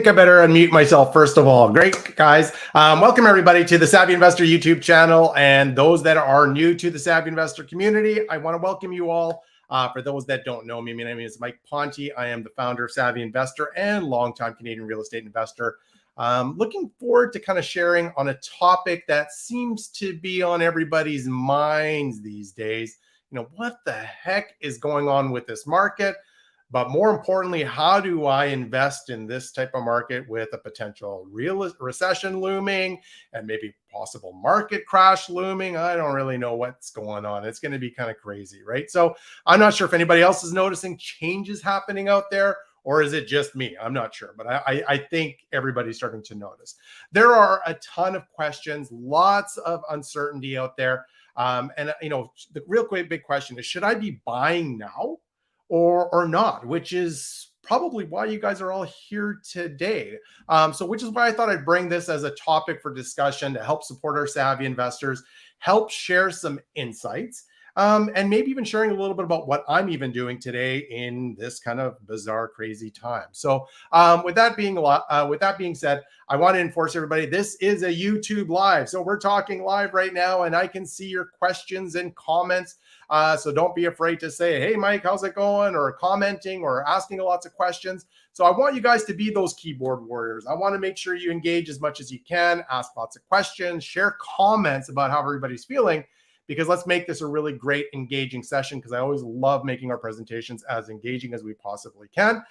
think I better unmute myself first of all. Great, guys. Welcome everybody to the Savvy Investor YouTube channel. And those that are new to the Savvy Investor community, I want to welcome you all. For those that don't know me, my name is Mike Ponte. I am the founder of Savvy Investor and longtime Canadian real estate investor. Looking forward to kind of sharing on a topic that seems to be on everybody's minds these days. You know, what the heck is going on with this market? But more importantly, how do I invest in this type of market with a potential real recession looming and maybe possible market crash looming? I don't really know what's going on. It's going to be kind of crazy, right? So I'm not sure if anybody else is noticing changes happening out there, or is it just me? I'm not sure, but I think everybody's starting to notice. There are a ton of questions, lots of uncertainty out there. And you know, the real quick big question is, should I be buying now or not, which is probably why you guys are all here today. So which is why I thought I'd bring this as a topic for discussion to help support our savvy investors, help share some insights, and maybe even sharing a little bit about what I'm even doing today in this kind of bizarre, crazy time. So with that being said, I want to enforce everybody, this is a YouTube live. So we're talking live right now, and I can see your questions and comments. So don't be afraid to say, hey, Mike, how's it going? Or commenting or asking lots of questions. So I want you guys to be those keyboard warriors. I want to make sure you engage as much as you can, ask lots of questions, share comments about how everybody's feeling, because let's make this a really great, engaging session, because I always love making our presentations as engaging as we possibly can.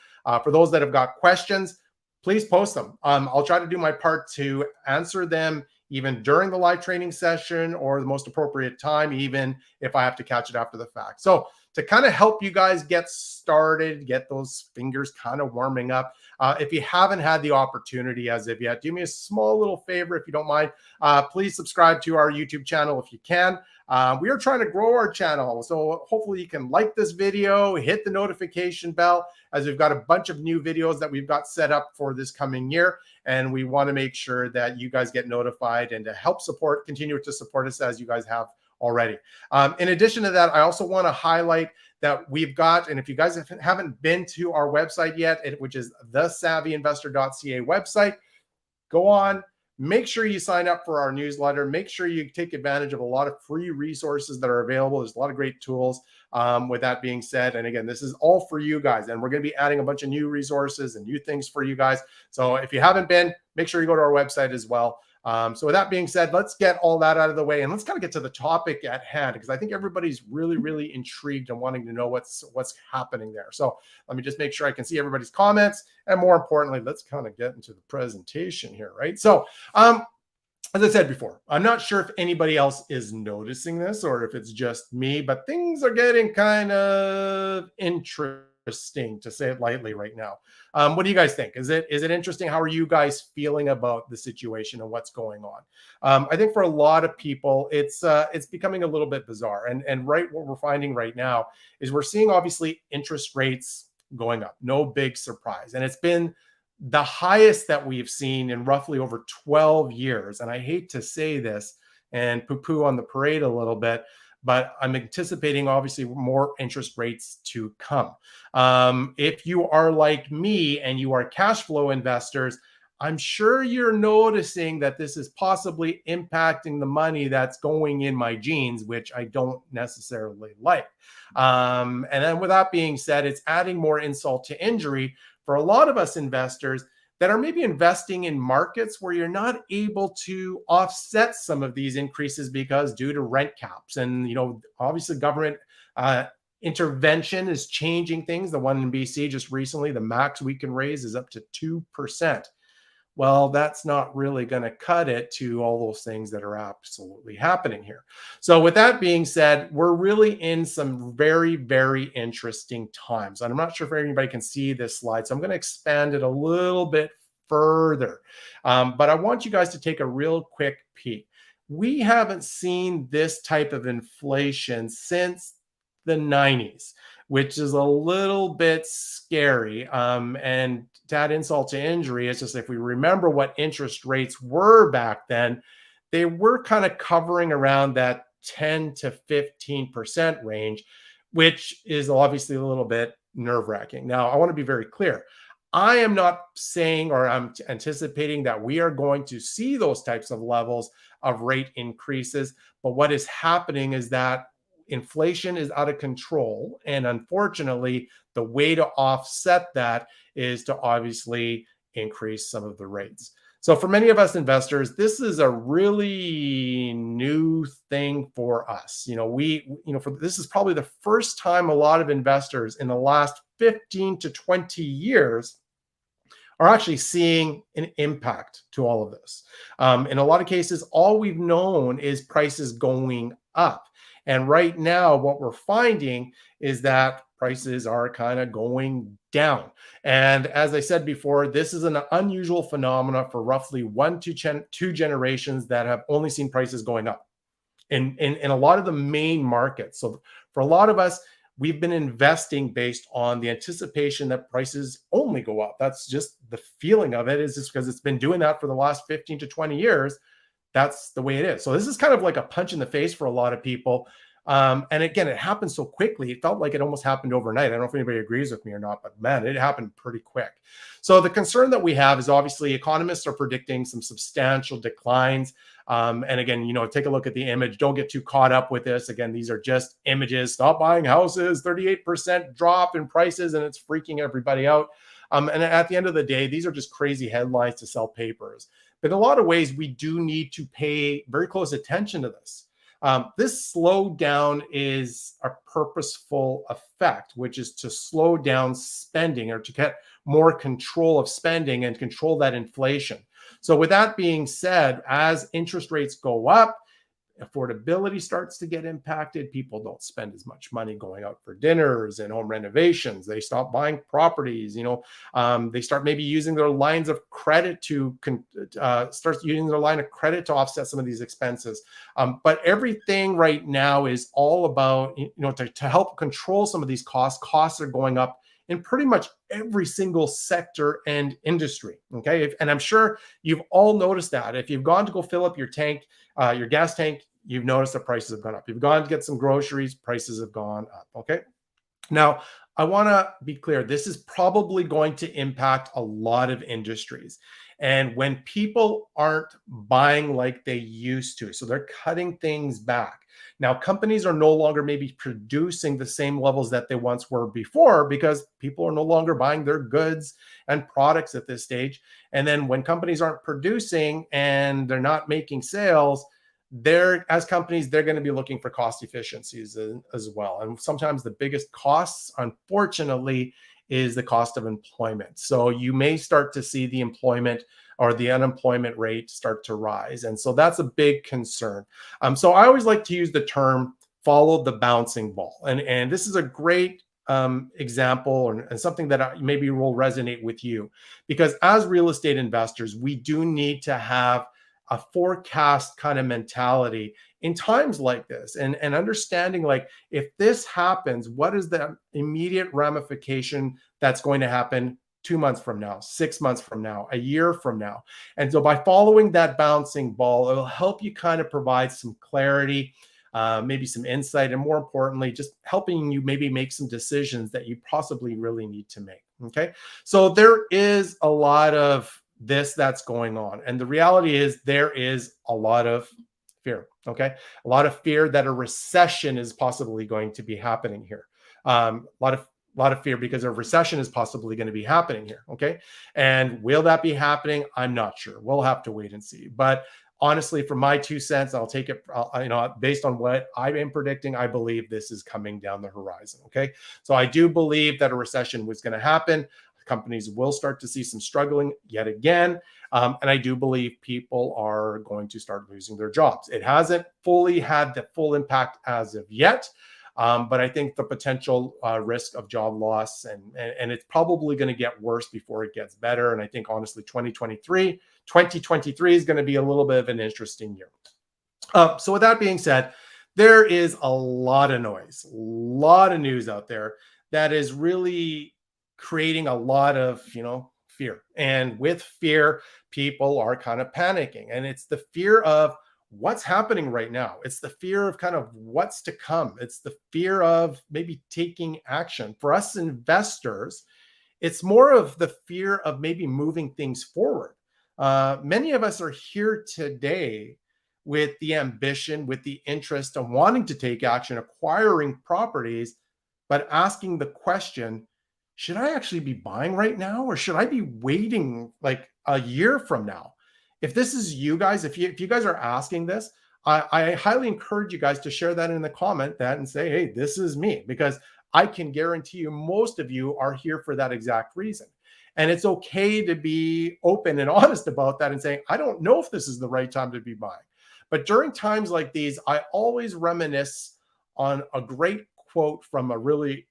For those that have got questions, please post them. I'll try to do my part to answer them even during the live training session or the most appropriate time, even if I have to catch it after the fact. So to kind of help you guys get started, get those fingers kind of warming up, if you haven't had the opportunity as of yet, do me a small little favor, if you don't mind. Please subscribe to our YouTube channel if you can. We are trying to grow our channel, so hopefully you can like this video, hit the notification bell, as we've got a bunch of new videos that we've got set up for this coming year, and we want to make sure that you guys get notified and to help support, continue to support us as you guys have already. In addition to that, I also want to highlight that we've got, and if you guys haven't been to our website yet, which is thesavvyinvestor.ca website, go on. Make sure you sign up for our newsletter. Make sure you take advantage of a lot of free resources that are available. There's a lot of great tools. With that being said, and again, this is all for you guys, and we're going to be adding a bunch of new resources and new things for you guys. So if you haven't been, make sure you go to our website as well. So with that being said, let's get all that out of the way, and let's kind of get to the topic at hand, because I think everybody's really, really intrigued and wanting to know what's happening there. So let me just make sure I can see everybody's comments, and more importantly, let's kind of get into the presentation here, right? So as I said before, I'm not sure if anybody else is noticing this or if it's just me, but things are getting kind of interesting, to say it lightly, right now. What do you guys think? Is it interesting? How are you guys feeling about the situation and what's going on? I think for a lot of people, it's becoming a little bit bizarre. And what we're finding right now is we're seeing obviously interest rates going up. No big surprise. And it's been the highest that we've seen in roughly over 12 years. And I hate to say this and poo-poo on the parade a little bit, but I'm anticipating obviously more interest rates to come. If you are like me and you are cash flow investors, I'm sure you're noticing that this is possibly impacting the money that's going in my jeans, which I don't necessarily like. And then with that being said, it's adding more insult to injury for a lot of us investors that are maybe investing in markets where you're not able to offset some of these increases because due to rent caps. And, you know, obviously government intervention is changing things. The one in BC just recently, the max we can raise is up to 2%. Well, that's not really going to cut it to all those things that are absolutely happening here. So with that being said, we're really in some very, very interesting times. And I'm not sure if anybody can see this slide, so I'm going to expand it a little bit further. But I want you guys to take a real quick peek. We haven't seen this type of inflation since the 90s, which is a little bit scary. And to add insult to injury, it's just if we remember what interest rates were back then, they were kind of covering around that 10 to 15% range, which is obviously a little bit nerve-wracking. Now, I want to be very clear. I am not saying, or I'm anticipating that we are going to see those types of levels of rate increases. But what is happening is that inflation is out of control. And unfortunately, the way to offset that is to obviously increase some of the rates. So for many of us investors, this is a really new thing for us. This is probably the first time a lot of investors in the last 15 to 20 years are actually seeing an impact to all of this. In a lot of cases, all we've known is prices going up. And right now, what we're finding is that prices are kind of going down. And as I said before, this is an unusual phenomena for roughly 1 to 2 generations that have only seen prices going up in a lot of the main markets. So for a lot of us, we've been investing based on the anticipation that prices only go up. That's just the feeling of it, is just because it's been doing that for the last 15 to 20 years. That's the way it is. So this is kind of like a punch in the face for a lot of people. And again, it happened so quickly. It felt like it almost happened overnight. I don't know if anybody agrees with me or not, but man, it happened pretty quick. So the concern that we have is obviously economists are predicting some substantial declines. And again, take a look at the image. Don't get too caught up with this. Again, these are just images. Stop buying houses, 38% drop in prices, and it's freaking everybody out. And at the end of the day, these are just crazy headlines to sell papers. But in a lot of ways, we do need to pay very close attention to this. This slowdown is a purposeful effect, which is to slow down spending or to get more control of spending and control that inflation. So with that being said, as interest rates go up, affordability starts to get impacted. People don't spend as much money going out for dinners and home renovations. They stop buying properties. They start maybe using their lines of credit to offset some of these expenses. But everything right now is all about to help control some of these costs. Costs are going up in pretty much every single sector and industry. Okay. And I'm sure you've all noticed that. If you've gone to go fill up your tank, your gas tank, you've noticed that prices have gone up. You've gone to get some groceries, prices have gone up. Okay. Now, I want to be clear. This is probably going to impact a lot of industries. And when people aren't buying like they used to, so they're cutting things back. Now, companies are no longer maybe producing the same levels that they once were before because people are no longer buying their goods and products at this stage. And then when companies aren't producing and they're not making sales, as companies, they're going to be looking for cost efficiencies as well. And sometimes the biggest costs, unfortunately, is the cost of employment. So you may start to see the employment or the unemployment rate start to rise. And so that's a big concern. So I always like to use the term follow the bouncing ball. And this is a great example and something that maybe will resonate with you, because as real estate investors, we do need to have a forecast kind of mentality in times like this, and understanding, like, if this happens, what is the immediate ramification that's going to happen 2 months from now, 6 months from now, a year from now. And so by following that bouncing ball, it'll help you kind of provide some clarity, maybe some insight, and more importantly, just helping you maybe make some decisions that you possibly really need to make. Okay. So there is a lot of this that's going on. And the reality is there is a lot of fear. Okay. A lot of fear that a recession is possibly going to be happening here. A lot of fear because a recession is possibly going to be happening here. Okay. And will that be happening? I'm not sure. We'll have to wait and see. But honestly, for my 2 cents, I'll take it, based on what I am predicting, I believe this is coming down the horizon. Okay. So I do believe that a recession was going to happen. Companies will start to see some struggling yet again. And I do believe people are going to start losing their jobs. It hasn't fully had the full impact as of yet. But I think the potential risk of job loss and it's probably going to get worse before it gets better. And I think honestly, 2023 is going to be a little bit of an interesting year. So with that being said, there is a lot of noise, a lot of news out there that is really creating a lot of, fear. And with fear, people are kind of panicking. And it's the fear of what's happening right now. It's the fear of kind of what's to come. It's the fear of maybe taking action. For us investors, It's more of the fear of maybe moving things forward. Many of us are here today with the ambition, with the interest of wanting to take action, acquiring properties, but asking the question, should I actually be buying right now or should I be waiting like a year from now? If this is you guys, if you guys are asking this, I highly encourage you guys to share that in the comment that and say, hey, this is me, because I can guarantee you most of you are here for that exact reason. And it's okay to be open and honest about that and saying, I don't know if this is the right time to be buying. But during times like these, I always reminisce on a great quote from a really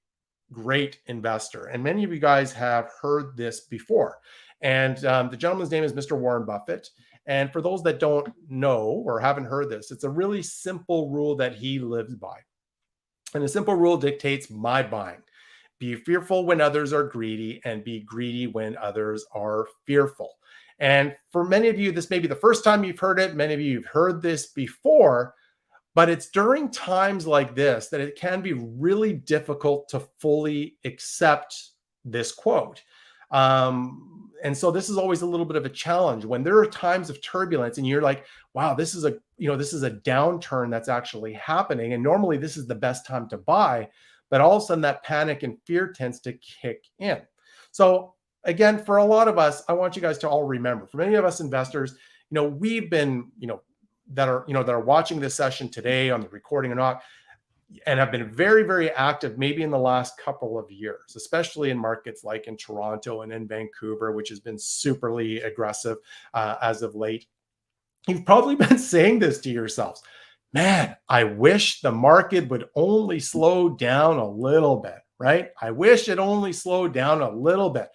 great investor. And many of you guys have heard this before. And the gentleman's name is Mr. Warren Buffett. And for those that don't know or haven't heard this, it's a really simple rule that he lives by. And the simple rule dictates my buying. Be fearful when others are greedy and be greedy when others are fearful. And for many of you, this may be the first time you've heard it. Many of you have heard this before, but it's during times like this that it can be really difficult to fully accept this quote. And so this is always a little bit of a challenge when there are times of turbulence and you're like, wow, this is a downturn that's actually happening. And normally this is the best time to buy, but all of a sudden that panic and fear tends to kick in. So again, for a lot of us, I want you guys to all remember, for many of us investors, we've been, that are watching this session today on the recording or not, and have been very, very active maybe in the last couple of years, especially in markets like in Toronto and in Vancouver, which has been superly aggressive as of late. You've probably been saying this to yourselves, man, I wish the market would only slow down a little bit, right? I wish it only slowed down a little bit.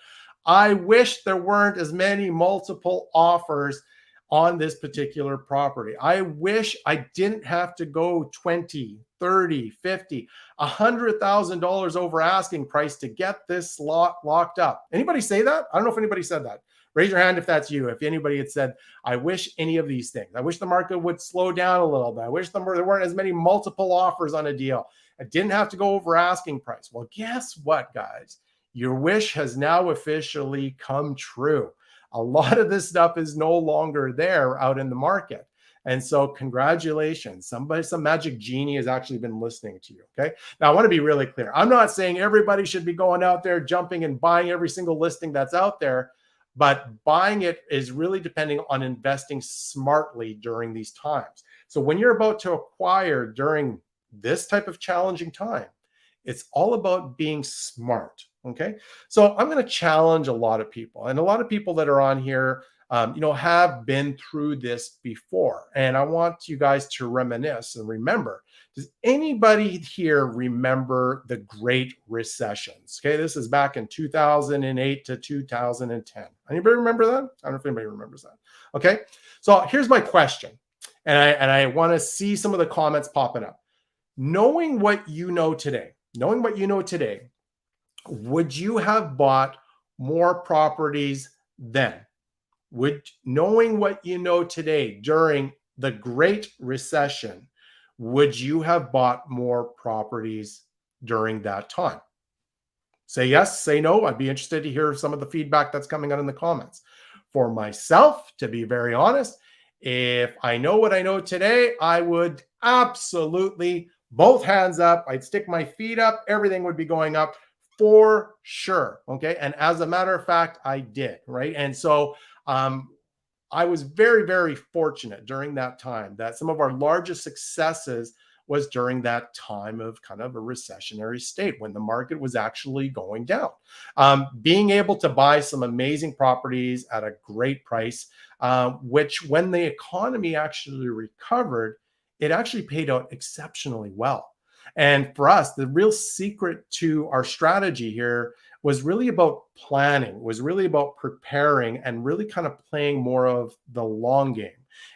I wish there weren't as many multiple offers on this particular property. I wish I didn't have to go 20, 30, 50, $100,000 over asking price to get this lot locked up. Anybody say that? I don't know if anybody said that. Raise your hand if that's you. If anybody had said, I wish any of these things. I wish the market would slow down a little bit. I wish there weren't as many multiple offers on a deal. I didn't have to go over asking price. Well, guess what, guys? Your wish has now officially come true. A lot of this stuff is no longer there out in the market. And so congratulations, some magic genie has actually been listening to you, okay? Now I want to be really clear. I'm not saying everybody should be going out there jumping and buying every single listing that's out there, but buying it is really depending on investing smartly during these times. So when you're about to acquire during this type of challenging time, it's all about being smart. Okay. So I'm going to challenge a lot of people, and a lot of people that are on here, have been through this before. And I want you guys to reminisce and remember, does anybody here remember the Great Recessions? Okay. This is back in 2008 to 2010. Anybody remember that? I don't know if anybody remembers that. Okay. So here's my question. And I want to see some of the comments popping up. Knowing what you know today, would you have bought more properties then? Knowing what you know today during the Great Recession, would you have bought more properties during that time? Say yes, say no. I'd be interested to hear some of the feedback that's coming out in the comments. For myself, to be very honest, if I know what I know today, I would absolutely, both hands up, I'd stick my feet up, everything would be going up for sure. Okay. And as a matter of fact, I did. Right. And so I was very, very fortunate during that time that some of our largest successes was during that time of kind of a recessionary state when the market was actually going down. Being able to buy some amazing properties at a great price, which when the economy actually recovered, it actually paid out exceptionally well. And for us, the real secret to our strategy here was really about planning, was really about preparing and really kind of playing more of the long game.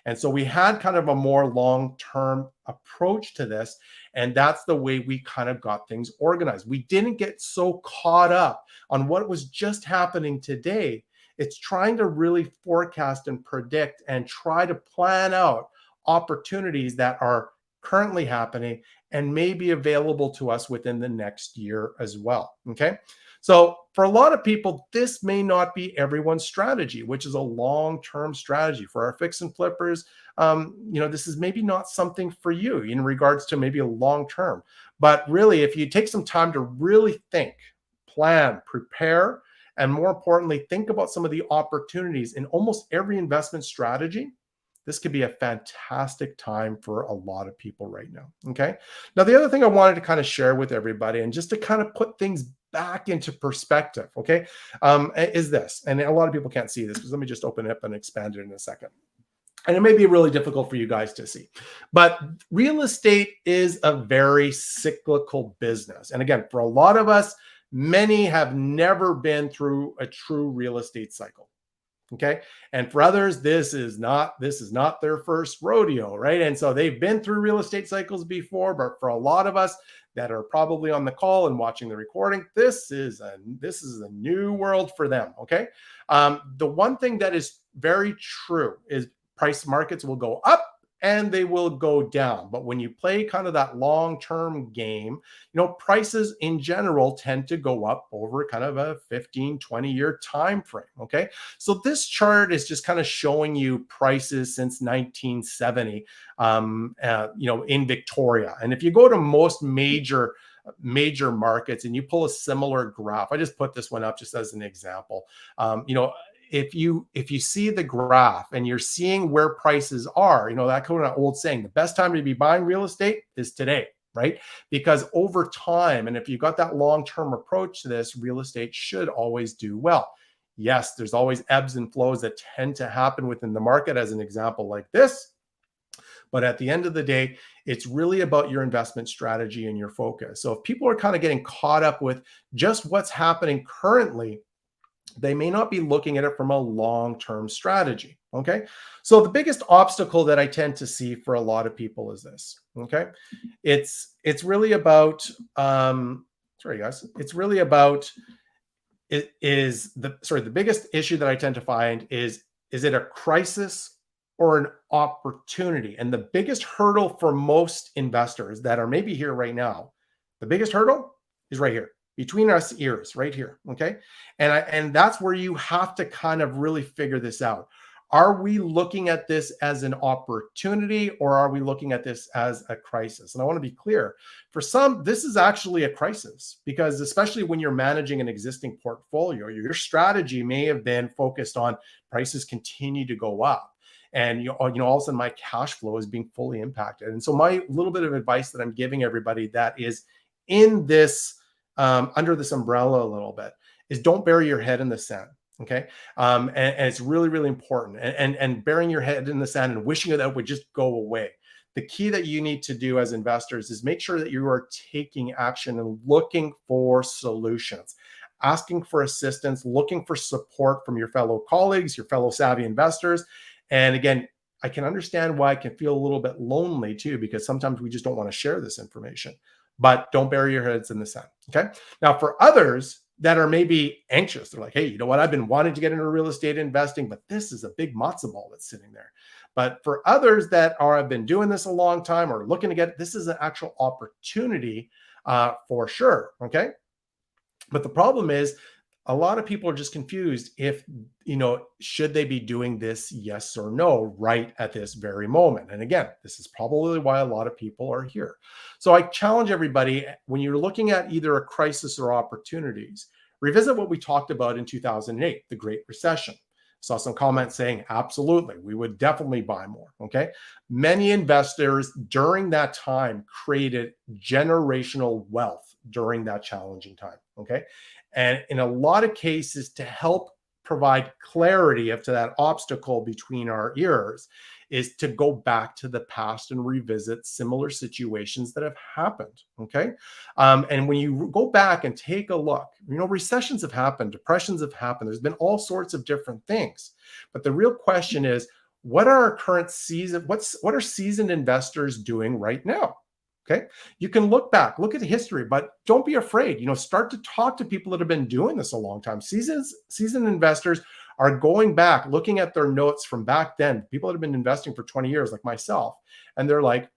And so we had kind of a more long-term approach to this. And that's the way we kind of got things organized. We didn't get so caught up on what was just happening today. It's trying to really forecast and predict and try to plan out opportunities that are currently happening and may be available to us within the next year as well. Okay. So for a lot of people, this may not be everyone's strategy, which is a long-term strategy. For our fix and flippers, this is maybe not something for you in regards to maybe a long-term. But really, if you take some time to really think, plan, prepare, and more importantly, think about some of the opportunities in almost every investment strategy, this could be a fantastic time for a lot of people right now. Okay. Now, the other thing I wanted to kind of share with everybody, and just to kind of put things back into perspective, okay, is this. And a lot of people can't see this, because let me just open it up and expand it in a second. And it may be really difficult for you guys to see, but real estate is a very cyclical business. And again, for a lot of us, many have never been through a true real estate cycle. Okay. And for others, this is not their first rodeo, right? And so they've been through real estate cycles before, but for a lot of us that are probably on the call and watching the recording, this is a new world for them. Okay. The one thing that is very true is price markets will go up and they will go down. But when you play kind of that long-term game, prices in general tend to go up over kind of a 15, 20-year time frame. Okay. So this chart is just kind of showing you prices since 1970, in Victoria. And if you go to most major markets and you pull a similar graph, I just put this one up just as an example. If you see the graph and you're seeing where prices are, that kind of old saying, the best time to be buying real estate is today, right? Because over time, and if you've got that long-term approach to this, real estate should always do well. Yes, there's always ebbs and flows that tend to happen within the market, as an example like this. But at the end of the day, it's really about your investment strategy and your focus. So if people are kind of getting caught up with just what's happening currently, they may not be looking at it from a long-term strategy. Okay. So the biggest obstacle that I tend to see for a lot of people is this. Okay. It's really about, sorry guys, it's really about, the biggest issue that I tend to find is it a crisis or an opportunity? And the biggest hurdle for most investors that are maybe here right now, the biggest hurdle is right here, between us ears, right here. Okay. And that's where you have to kind of really figure this out. Are we looking at this as an opportunity, or are we looking at this as a crisis? And I want to be clear, for some, this is actually a crisis, because especially when you're managing an existing portfolio, your strategy may have been focused on prices continue to go up. And all of a sudden my cash flow is being fully impacted. And so my little bit of advice that I'm giving everybody that is in this, under this umbrella a little bit, is don't bury your head in the sand. Okay. And it's really, really important. And burying your head in the sand and wishing that it would just go away. The key that you need to do as investors is make sure that you are taking action and looking for solutions, asking for assistance, looking for support from your fellow colleagues, your fellow savvy investors. And again, I can understand why it can feel a little bit lonely too, because sometimes we just don't want to share this information. But don't bury your heads in the sand. Okay. Now, for others that are maybe anxious, they're like, hey, you know what? I've been wanting to get into real estate investing, but this is a big matzo ball that's sitting there. But for others that have been doing this a long time or looking to get, this is an actual opportunity for sure. Okay. But the problem is, a lot of people are just confused if, should they be doing this, yes or no, right at this very moment. And again, this is probably why a lot of people are here. So I challenge everybody, when you're looking at either a crisis or opportunities, revisit what we talked about in 2008, the Great Recession. Saw some comments saying, absolutely, we would definitely buy more. Okay. Many investors during that time created generational wealth during that challenging time. Okay. And in a lot of cases, to help provide clarity up to that obstacle between our ears, is to go back to the past and revisit similar situations that have happened. Okay. And when you go back and take a look, recessions have happened, depressions have happened. There's been all sorts of different things. But the real question is, what are our current what are seasoned investors doing right now? Okay. You can look back, look at history, but don't be afraid. Start to talk to people that have been doing this a long time. Seasoned investors are going back, looking at their notes from back then, people that have been investing for 20 years, like myself. And they're like,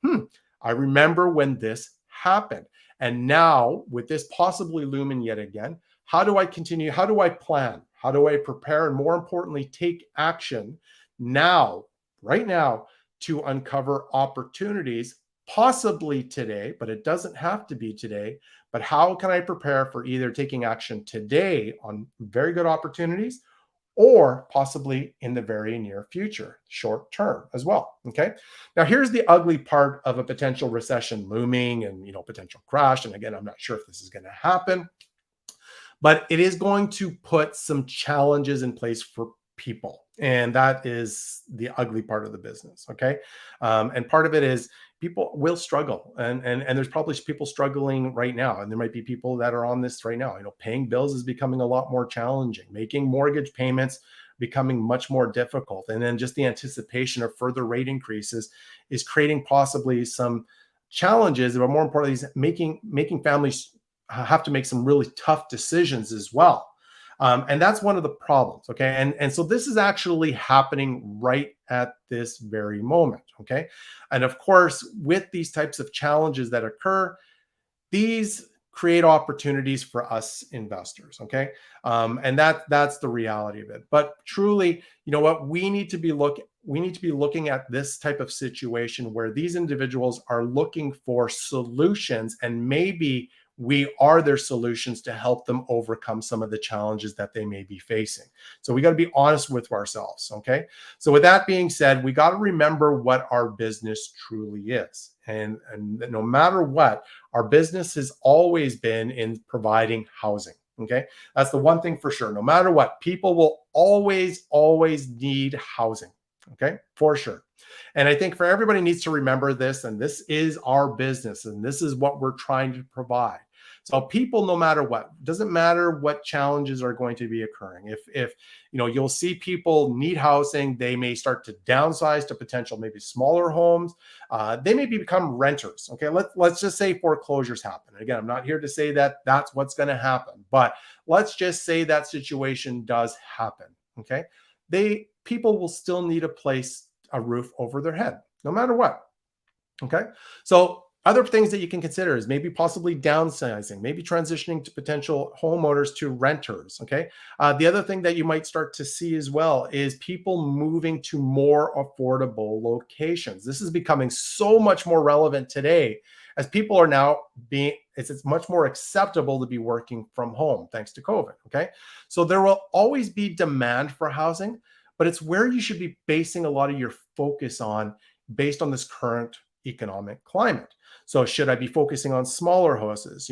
I remember when this happened. And now with this possibly looming yet again, how do I continue? How do I plan? How do I prepare? And more importantly, take action now, right now, to uncover opportunities, possibly today, but it doesn't have to be today. But how can I prepare for either taking action today on very good opportunities or possibly in the very near future, short term as well? Okay. Now, here's the ugly part of a potential recession looming and, potential crash. And again, I'm not sure if this is going to happen, but it is going to put some challenges in place for people. And that is the ugly part of the business. Okay. And part of it is people will struggle. And there's probably people struggling right now. And there might be people that are on this right now. Paying bills is becoming a lot more challenging, making mortgage payments becoming much more difficult. And then just the anticipation of further rate increases is creating possibly some challenges, but more importantly, is making families have to make some really tough decisions as well. And that's one of the problems. Okay. And so this is actually happening right at this very moment. Okay. And of course, with these types of challenges that occur, these create opportunities for us investors. Okay. And that's the reality of it. But truly, you know what, we need to be looking at this type of situation where these individuals are looking for solutions, and maybe we are their solutions to help them overcome some of the challenges that they may be facing. So we got to be honest with ourselves. Okay. So with that being said, we got to remember what our business truly is. And no matter what, our business has always been in providing housing. Okay. That's the one thing for sure. No matter what, people will always need housing. Okay. For sure. And I think for everybody needs to remember this, and this is our business, and this is what we're trying to provide. So people, no matter what, doesn't matter what challenges are going to be occurring. If you'll see people need housing, they may start to downsize to potential maybe smaller homes. They may become renters. Okay, let's just say foreclosures happen. Again, I'm not here to say that that's what's going to happen, but let's just say that situation does happen. Okay, people will still need a roof over their head, no matter what. Okay. So other things that you can consider is maybe possibly downsizing, maybe transitioning to potential homeowners to renters. Okay. The other thing that you might start to see as well is people moving to more affordable locations. This is becoming so much more relevant today as people are now it's much more acceptable to be working from home thanks to COVID. Okay. So there will always be demand for housing, but it's where you should be basing a lot of your focus on based on this current economic climate. So should I be focusing on smaller houses?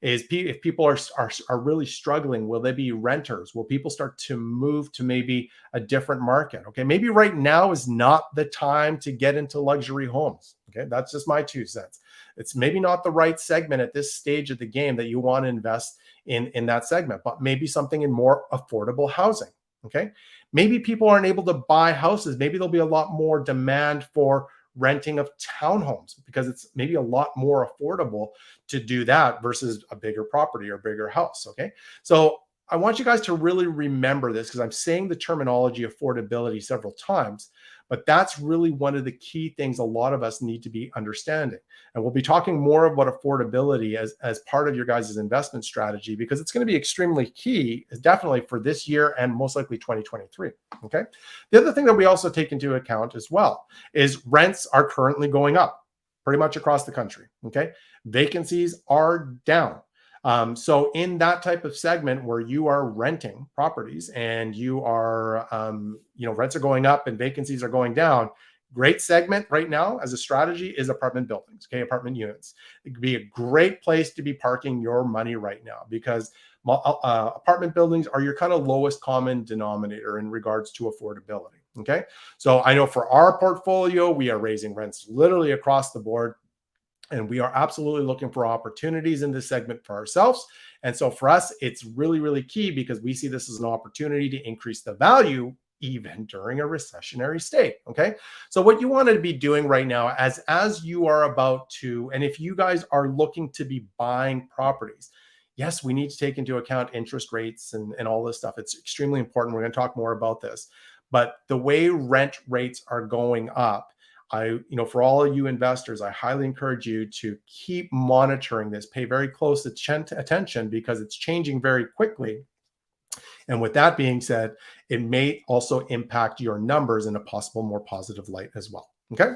If people are really struggling, will they be renters? Will people start to move to maybe a different market? Okay, maybe right now is not the time to get into luxury homes. Okay, that's just my 2 cents. It's maybe not the right segment at this stage of the game that you want to invest in that segment, but maybe something in more affordable housing. Okay, maybe people aren't able to buy houses. Maybe there'll be a lot more demand for renting of townhomes because it's maybe a lot more affordable to do that versus a bigger property or bigger house. Okay. So I want you guys to really remember this because I'm saying the terminology affordability several times, but that's really one of the key things a lot of us need to be understanding. And we'll be talking more about affordability as part of your guys' investment strategy because it's going to be extremely key, definitely for this year and most likely 2023. Okay. The other thing that we also take into account as well is rents are currently going up pretty much across the country. Okay. Vacancies are down. So in that type of segment where you are renting properties and you are, rents are going up and vacancies are going down, great segment right now as a strategy is apartment buildings, okay, apartment units. It could be a great place to be parking your money right now because apartment buildings are your kind of lowest common denominator in regards to affordability, okay? So I know for our portfolio, we are raising rents literally across the board. And we are absolutely looking for opportunities in this segment for ourselves. And so for us, it's really, really key because we see this as an opportunity to increase the value even during a recessionary state. Okay. So what you want to be doing right now as you are about to, and if you guys are looking to be buying properties, yes, we need to take into account interest rates and all this stuff. It's extremely important. We're going to talk more about this. But the way rent rates are going up, for all of you investors, I highly encourage you to keep monitoring this, pay very close attention because it's changing very quickly. And with that being said, it may also impact your numbers in a possible more positive light as well. Okay.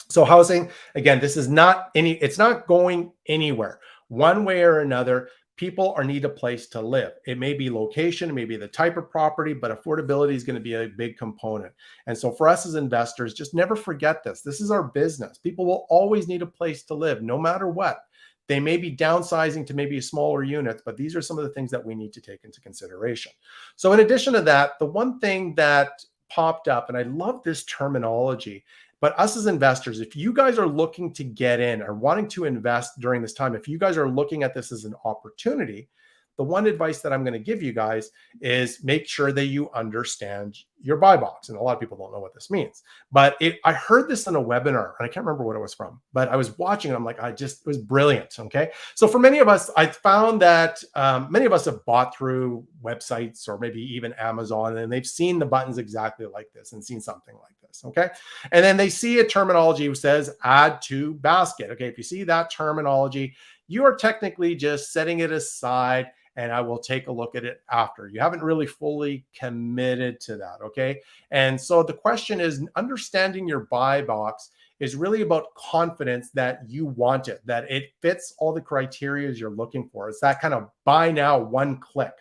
So housing, again, it's not going anywhere. One way or another, people need a place to live. It may be location, it may be the type of property, but affordability is going to be a big component. And so for us as investors, just never forget this. This is our business. People will always need a place to live, no matter what. They may be downsizing to maybe a smaller unit, but these are some of the things that we need to take into consideration. So in addition to that, the one thing that popped up, and I love this terminology, but us as investors, if you guys are looking to get in or wanting to invest during this time, if you guys are looking at this as an opportunity, the one advice that I'm going to give you guys is make sure that you understand your buy box. And a lot of people don't know what this means, but I heard this in a webinar and I can't remember what it was from, but I was watching and I'm like, it was brilliant. Okay. So for many of us, I found that many of us have bought through websites or maybe even Amazon, and they've seen the buttons exactly like this and seen something like this. Okay. And then they see a terminology that says add to basket. Okay. If you see that terminology, you are technically just setting it aside and I will take a look at it after. You haven't really fully committed to that, okay? And so the question is, understanding your buy box is really about confidence that you want it, that it fits all the criteria you're looking for. It's that kind of buy now, one click.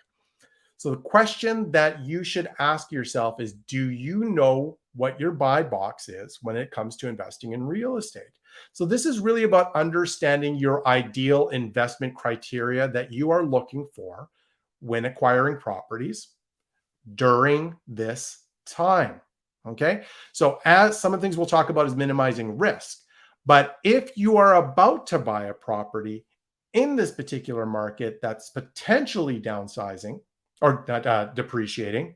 So the question that you should ask yourself is, do you know what your buy box is when it comes to investing in real estate? So this is really about understanding your ideal investment criteria that you are looking for when acquiring properties during this time. Okay. So as some of the things we'll talk about is minimizing risk. But if you are about to buy a property in this particular market that's potentially downsizing or depreciating,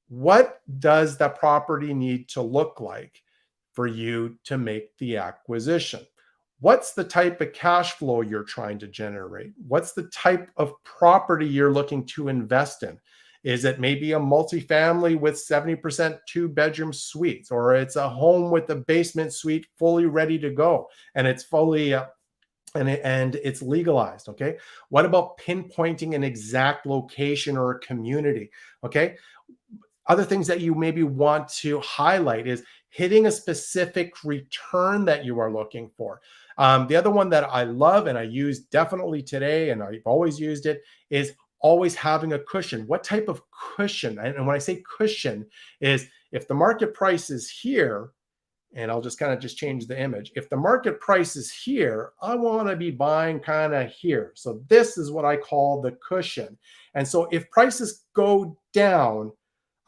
what does the property need to look like for you to make the acquisition? What's the type of cash flow you're trying to generate? What's the type of property you're looking to invest in? Is it maybe a multifamily with 70% two-bedroom suites, or it's a home with a basement suite fully ready to go and it's fully and it's legalized? Okay. What about pinpointing an exact location or a community? Okay. Other things that you maybe want to highlight is hitting a specific return that you are looking for. The other one that I love and I use definitely today, and I've always used it, is always having a cushion. What type of cushion? And when I say cushion is if the market price is here, and I'll just kind of change the image. If the market price is here, I want to be buying kind of here. So this is what I call the cushion. And so if prices go down,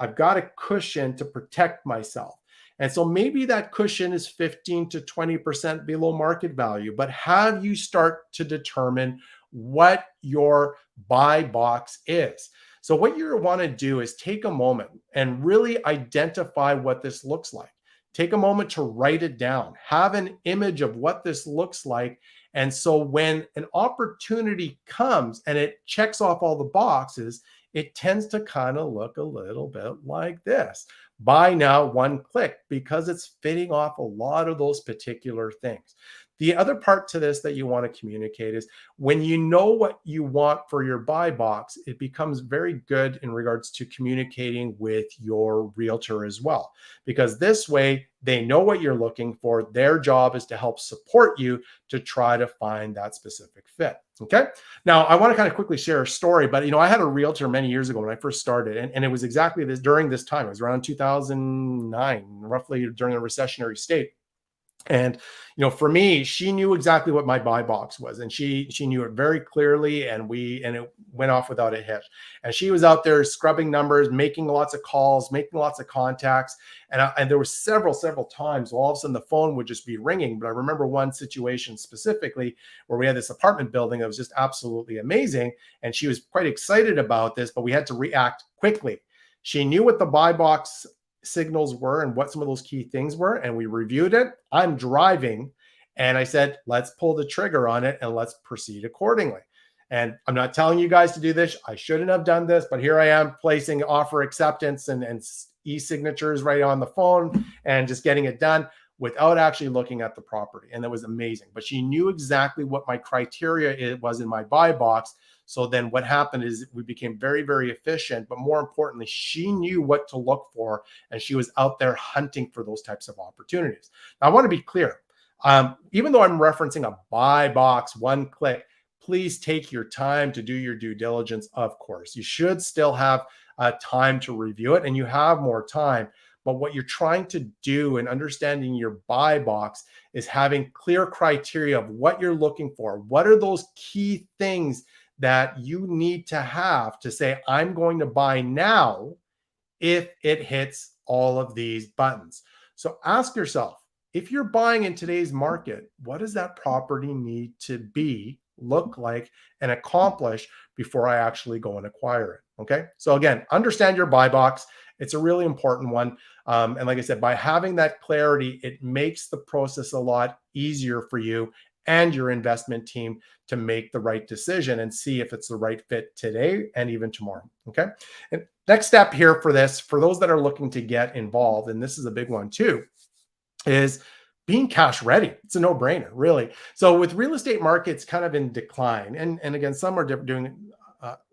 I've got a cushion to protect myself. And so maybe that cushion is 15 to 20% below market value, but have you start to determine what your buy box is? So what you want to do is take a moment and really identify what this looks like. Take a moment to write it down, have an image of what this looks like. And so when an opportunity comes and it checks off all the boxes, it tends to kind of look a little bit like this. Buy now, one click, because it's fitting off a lot of those particular things. The other part to this that you want to communicate is when you know what you want for your buy box, it becomes very good in regards to communicating with your realtor as well, because this way they know what you're looking for. Their job is to help support you to try to find that specific fit. Okay. Now I want to kind of quickly share a story, but I had a realtor many years ago when I first started, and it was exactly this during this time. It was around 2009, roughly during a recessionary state. And, for me, she knew exactly what my buy box was, and she knew it very clearly, and it went off without a hitch. And she was out there scrubbing numbers, making lots of calls, making lots of contacts. And there were several times all of a sudden the phone would just be ringing. But I remember one situation specifically where we had this apartment building that was just absolutely amazing. And she was quite excited about this, but we had to react quickly. She knew what the buy box signals were and what some of those key things were, and we reviewed it. I'm driving, and I said, let's pull the trigger on it and let's proceed accordingly. And I'm not telling you guys to do this. I shouldn't have done this, but here I am placing offer acceptance and e-signatures right on the phone and just getting it done. without actually looking at the property. And that was amazing. But she knew exactly what my criteria it was in my buy box. So then what happened is we became very, very efficient. But more importantly, she knew what to look for, and she was out there hunting for those types of opportunities. Now, I want to be clear. Even though I'm referencing a buy box, one click, please take your time to do your due diligence. Of course, you should still have time to review it, and you have more time. But what you're trying to do in understanding your buy box is having clear criteria of what you're looking for. What are those key things that you need to have to say, I'm going to buy now if it hits all of these buttons? So ask yourself, if you're buying in today's market, what does that property need to be, look like, and accomplish before I actually go and acquire it? Okay. So again, understand your buy box. It's a really important one. And like I said, by having that clarity, it makes the process a lot easier for you and your investment team to make the right decision and see if it's the right fit today and even tomorrow. Okay. And next step here for this, for those that are looking to get involved, and this is a big one too, is being cash ready. It's a no-brainer, really. So with real estate markets kind of in decline, and again, some are doing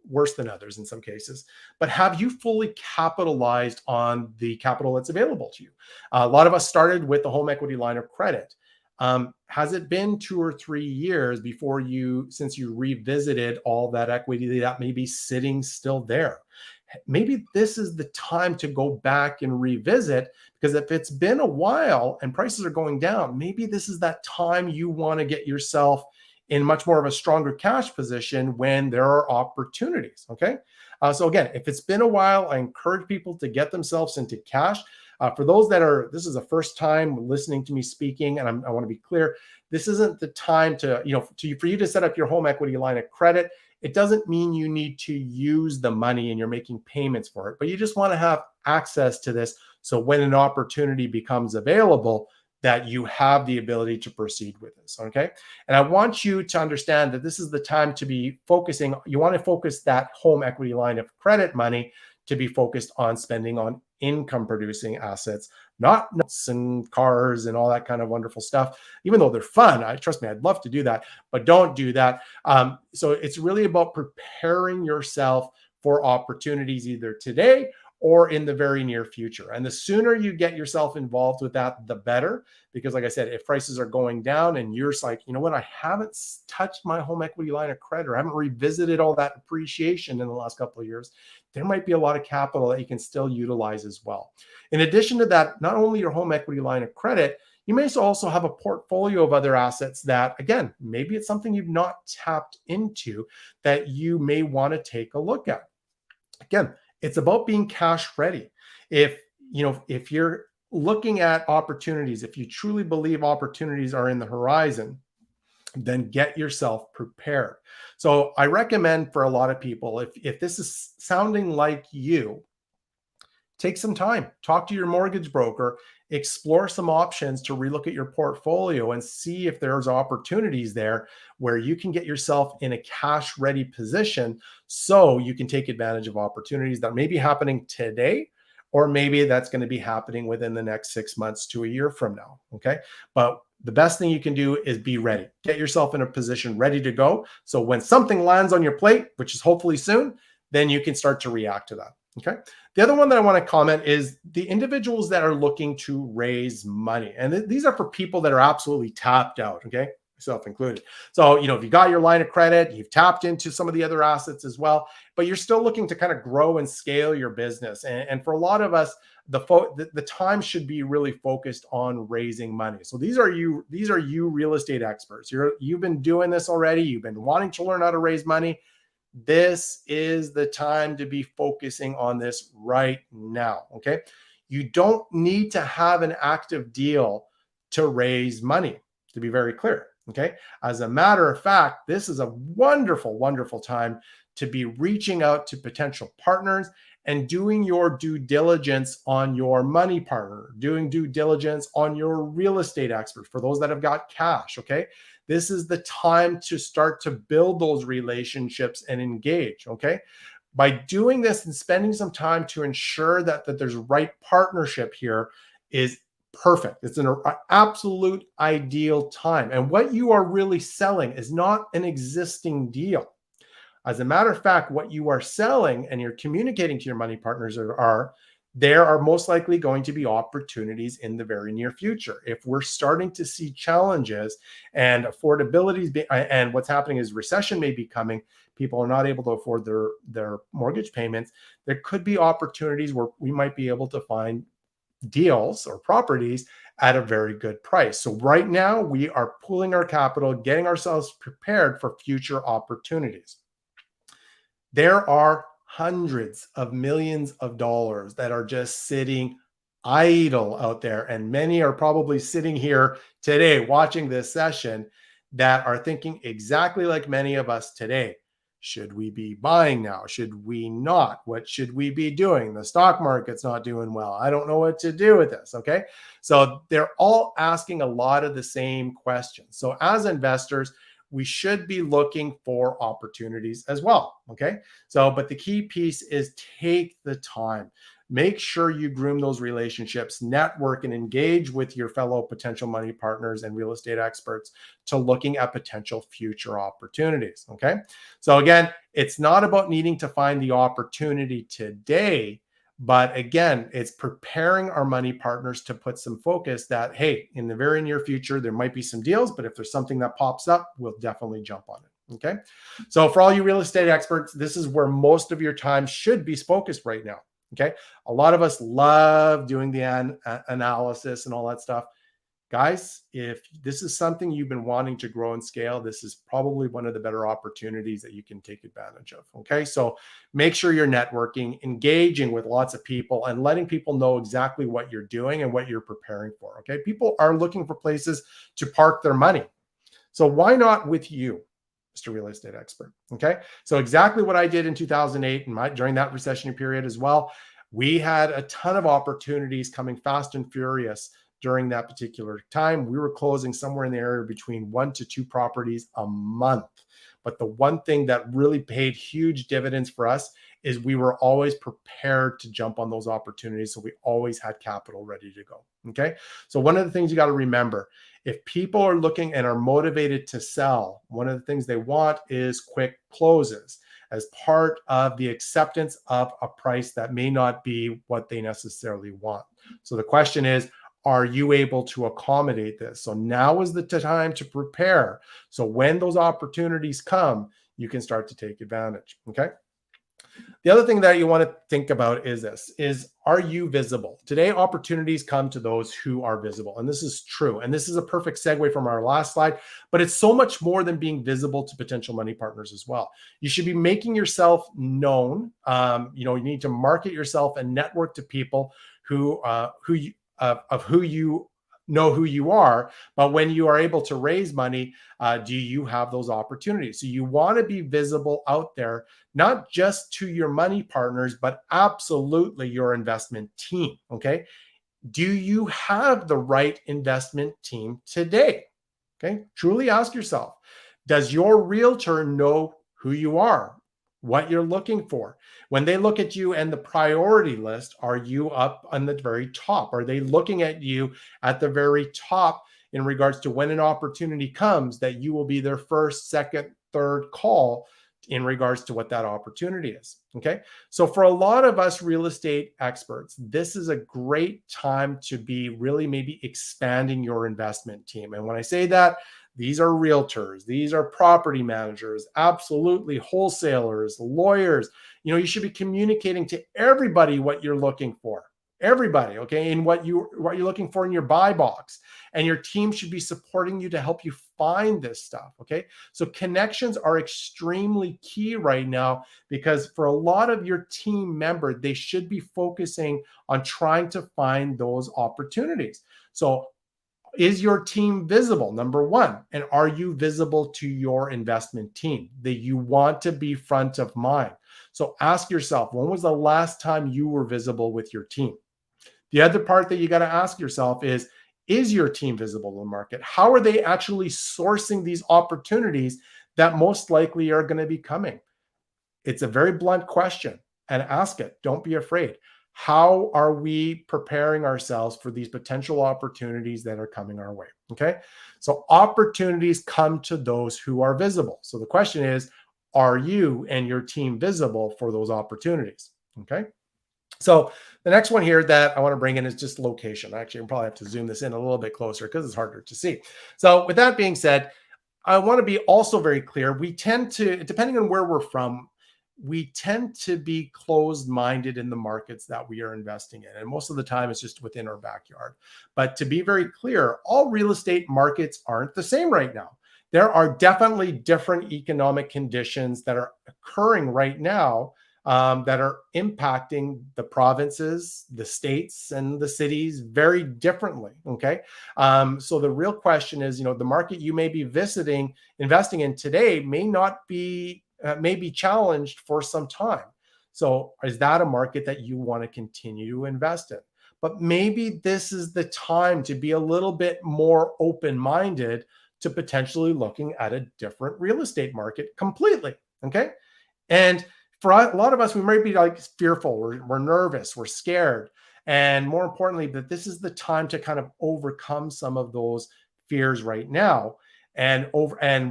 worse than others in some cases, but have you fully capitalized on the capital that's available to you? A lot of us started with the home equity line of credit. Has it been 2 or 3 years since you revisited all that equity that may be sitting still there? Maybe this is the time to go back and revisit, because if it's been a while and prices are going down, maybe this is that time you want to get yourself in much more of a stronger cash position when there are opportunities. Okay. So again, if it's been a while, I encourage people to get themselves into cash. For those this is the first time listening to me speaking, and I want to be clear, this isn't the time for you to set up your home equity line of credit. It doesn't mean you need to use the money and you're making payments for it, but you just want to have access to this. So when an opportunity becomes available, that you have the ability to proceed with this. Okay. And I want you to understand that this is the time to be focusing. You want to focus that home equity line of credit money to be focused on spending on income producing assets, not notes and cars and all that kind of wonderful stuff, even though they're fun. Trust me, I'd love to do that, but don't do that. So it's really about preparing yourself for opportunities either today or in the very near future. And the sooner you get yourself involved with that, the better. Because like I said, if prices are going down and you're like, you know what, I haven't touched my home equity line of credit, or I haven't revisited all that appreciation in the last couple of years, there might be a lot of capital that you can still utilize as well. In addition to that, not only your home equity line of credit, you may also have a portfolio of other assets that, again, maybe it's something you've not tapped into that you may want to take a look at. Again, it's about being cash ready. If you're looking at opportunities, if you truly believe opportunities are in the horizon, then get yourself prepared. So I recommend for a lot of people, if this is sounding like you, take some time, talk to your mortgage broker, explore some options to relook at your portfolio and see if there's opportunities there where you can get yourself in a cash ready position so you can take advantage of opportunities that may be happening today, or maybe that's going to be happening within the next 6 months to a year from now. Okay. But the best thing you can do is be ready. Get yourself in a position ready to go. So when something lands on your plate, which is hopefully soon, then you can start to react to that. Okay. The other one that I want to comment is the individuals that are looking to raise money. And these are for people that are absolutely tapped out. Okay. Myself included. So, if you got your line of credit, you've tapped into some of the other assets as well, but you're still looking to kind of grow and scale your business. And for a lot of us, the time should be really focused on raising money. So these are you real estate experts. You've been doing this already. You've been wanting to learn how to raise money. This is the time to be focusing on this right now. Okay. You don't need to have an active deal to raise money, to be very clear. Okay. As a matter of fact, this is a wonderful, wonderful time to be reaching out to potential partners and doing your due diligence on your money partner, doing due diligence on your real estate expert for those that have got cash. Okay. This is the time to start to build those relationships and engage. Okay. By doing this and spending some time to ensure that there's right partnership here is perfect. It's an absolute ideal time. And what you are really selling is not an existing deal. As a matter of fact, what you are selling and you're communicating to your money partners are there are most likely going to be opportunities in the very near future. If we're starting to see challenges and affordability and what's happening is recession may be coming, people are not able to afford their mortgage payments, there could be opportunities where we might be able to find deals or properties at a very good price. So right now we are pooling our capital, getting ourselves prepared for future opportunities. There are hundreds of millions of dollars that are just sitting idle out there. And many are probably sitting here today watching this session that are thinking exactly like many of us today. Should we be buying now? Should we not? What should we be doing? The stock market's not doing well. I don't know what to do with this. Okay. So they're all asking a lot of the same questions. So as investors, we should be looking for opportunities as well. Okay. So, but the key piece is take the time. Make sure you groom those relationships, network, and engage with your fellow potential money partners and real estate experts to looking at potential future opportunities. Okay. So, again, it's not about needing to find the opportunity today. But again, it's preparing our money partners to put some focus that, hey, in the very near future, there might be some deals, but if there's something that pops up, we'll definitely jump on it. Okay. So for all you real estate experts, this is where most of your time should be focused right now. Okay. A lot of us love doing the analysis and all that stuff. Guys, if this is something you've been wanting to grow and scale, this is probably one of the better opportunities that you can take advantage of. Okay. So make sure you're networking, engaging with lots of people, and letting people know exactly what you're doing and what you're preparing for. Okay. People are looking for places to park their money. So why not with you, Mr. Real Estate Expert? Okay. So exactly what I did in 2008 and during that recession period as well. We had a ton of opportunities coming fast and furious. During that particular time, we were closing somewhere in the area between 1 to 2 properties a month. But the one thing that really paid huge dividends for us is we were always prepared to jump on those opportunities. So we always had capital ready to go. Okay. So one of the things you got to remember, if people are looking and are motivated to sell, one of the things they want is quick closes as part of the acceptance of a price that may not be what they necessarily want. So the question is, are you able to accommodate this? So now is the time to prepare. So when those opportunities come, you can start to take advantage. Okay. The other thing that you want to think about is this, are you visible? Today, opportunities come to those who are visible. And this is true. And this is a perfect segue from our last slide, but it's so much more than being visible to potential money partners as well. You should be making yourself known. You need to market yourself and network to people who you know who you are, but when you are able to raise money, do you have those opportunities? So you want to be visible out there, not just to your money partners, but absolutely your investment team. Okay. Do you have the right investment team today? Okay. Truly ask yourself, does your realtor know who you are? What you're looking for? When they look at you and the priority list, are you up on the very top? Are they looking at you at the very top in regards to when an opportunity comes that you will be their first, second, third call in regards to what that opportunity is? Okay. So for a lot of us real estate experts, this is a great time to be really maybe expanding your investment team. And when I say that, these are realtors, these are property managers, absolutely wholesalers, lawyers. You should be communicating to everybody what you're looking for. Everybody, okay, and what you're looking for in your buy box. And your team should be supporting you to help you find this stuff. Okay. So connections are extremely key right now, because for a lot of your team members, they should be focusing on trying to find those opportunities. So is your team visible? Number one. And are you visible to your investment team? That you want to be front of mind. So ask yourself, when was the last time you were visible with your team? The other part that you got to ask yourself is your team visible in the market? How are they actually sourcing these opportunities that most likely are going to be coming? It's a very blunt question, and ask it. Don't be afraid. How are we preparing ourselves for these potential opportunities that are coming our way? Okay. So opportunities come to those who are visible. So the question is, are you and your team visible for those opportunities? Okay. So the next one here that I want to bring in is just location. Actually, I'll probably have to zoom this in a little bit closer because it's harder to see. So with that being said, I want to be also very clear. We tend to, depending on where we're from, we tend to be closed minded in the markets that we are investing in. And most of the time, it's just within our backyard. But to be very clear, all real estate markets aren't the same right now. There are definitely different economic conditions that are occurring right now that are impacting the provinces, the states, and the cities very differently. Okay. So the real question is, the market you may be investing in today may be challenged for some time. So is that a market that you want to continue to invest in? But maybe this is the time to be a little bit more open-minded to potentially looking at a different real estate market completely. Okay. And for a lot of us, we might be like fearful, we're nervous, we're scared. And more importantly, that this is the time to kind of overcome some of those fears right now and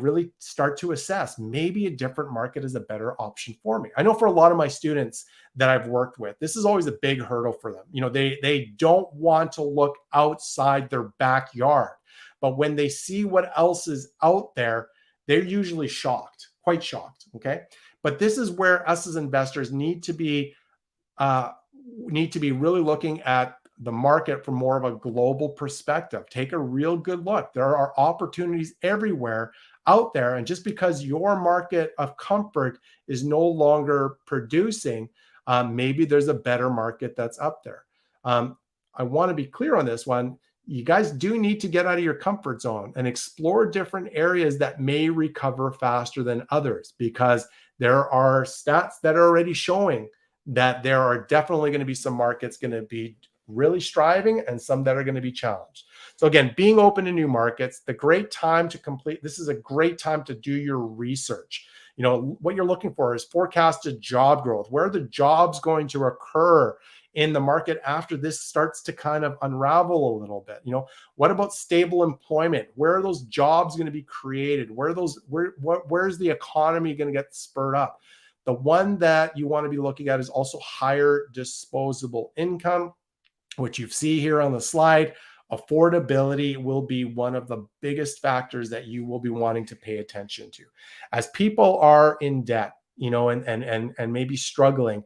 really start to assess maybe a different market is a better option for me. I know for a lot of my students that I've worked with, this is always a big hurdle for them. They don't want to look outside their backyard, but when they see what else is out there, they're usually shocked, quite shocked. Okay. But this is where us as investors need to be really looking at the market from more of a global perspective. Take a real good look. There are opportunities everywhere out there. And just because your market of comfort is no longer producing, maybe there's a better market that's up there. I want to be clear on this one. You guys do need to get out of your comfort zone and explore different areas that may recover faster than others, because there are stats that are already showing that there are definitely going to be some markets going to be really striving and some that are going to be challenged. So again, being open to new markets, this is a great time to do your research. What you're looking for is forecasted job growth. Where are the jobs going to occur in the market after this starts to kind of unravel a little bit? What about stable employment? Where are those jobs going to be created? Where's the economy going to get spurred up? The one that you want to be looking at is also higher disposable income, which you see here on the slide. Affordability will be one of the biggest factors that you will be wanting to pay attention to. As people are in debt, and maybe struggling,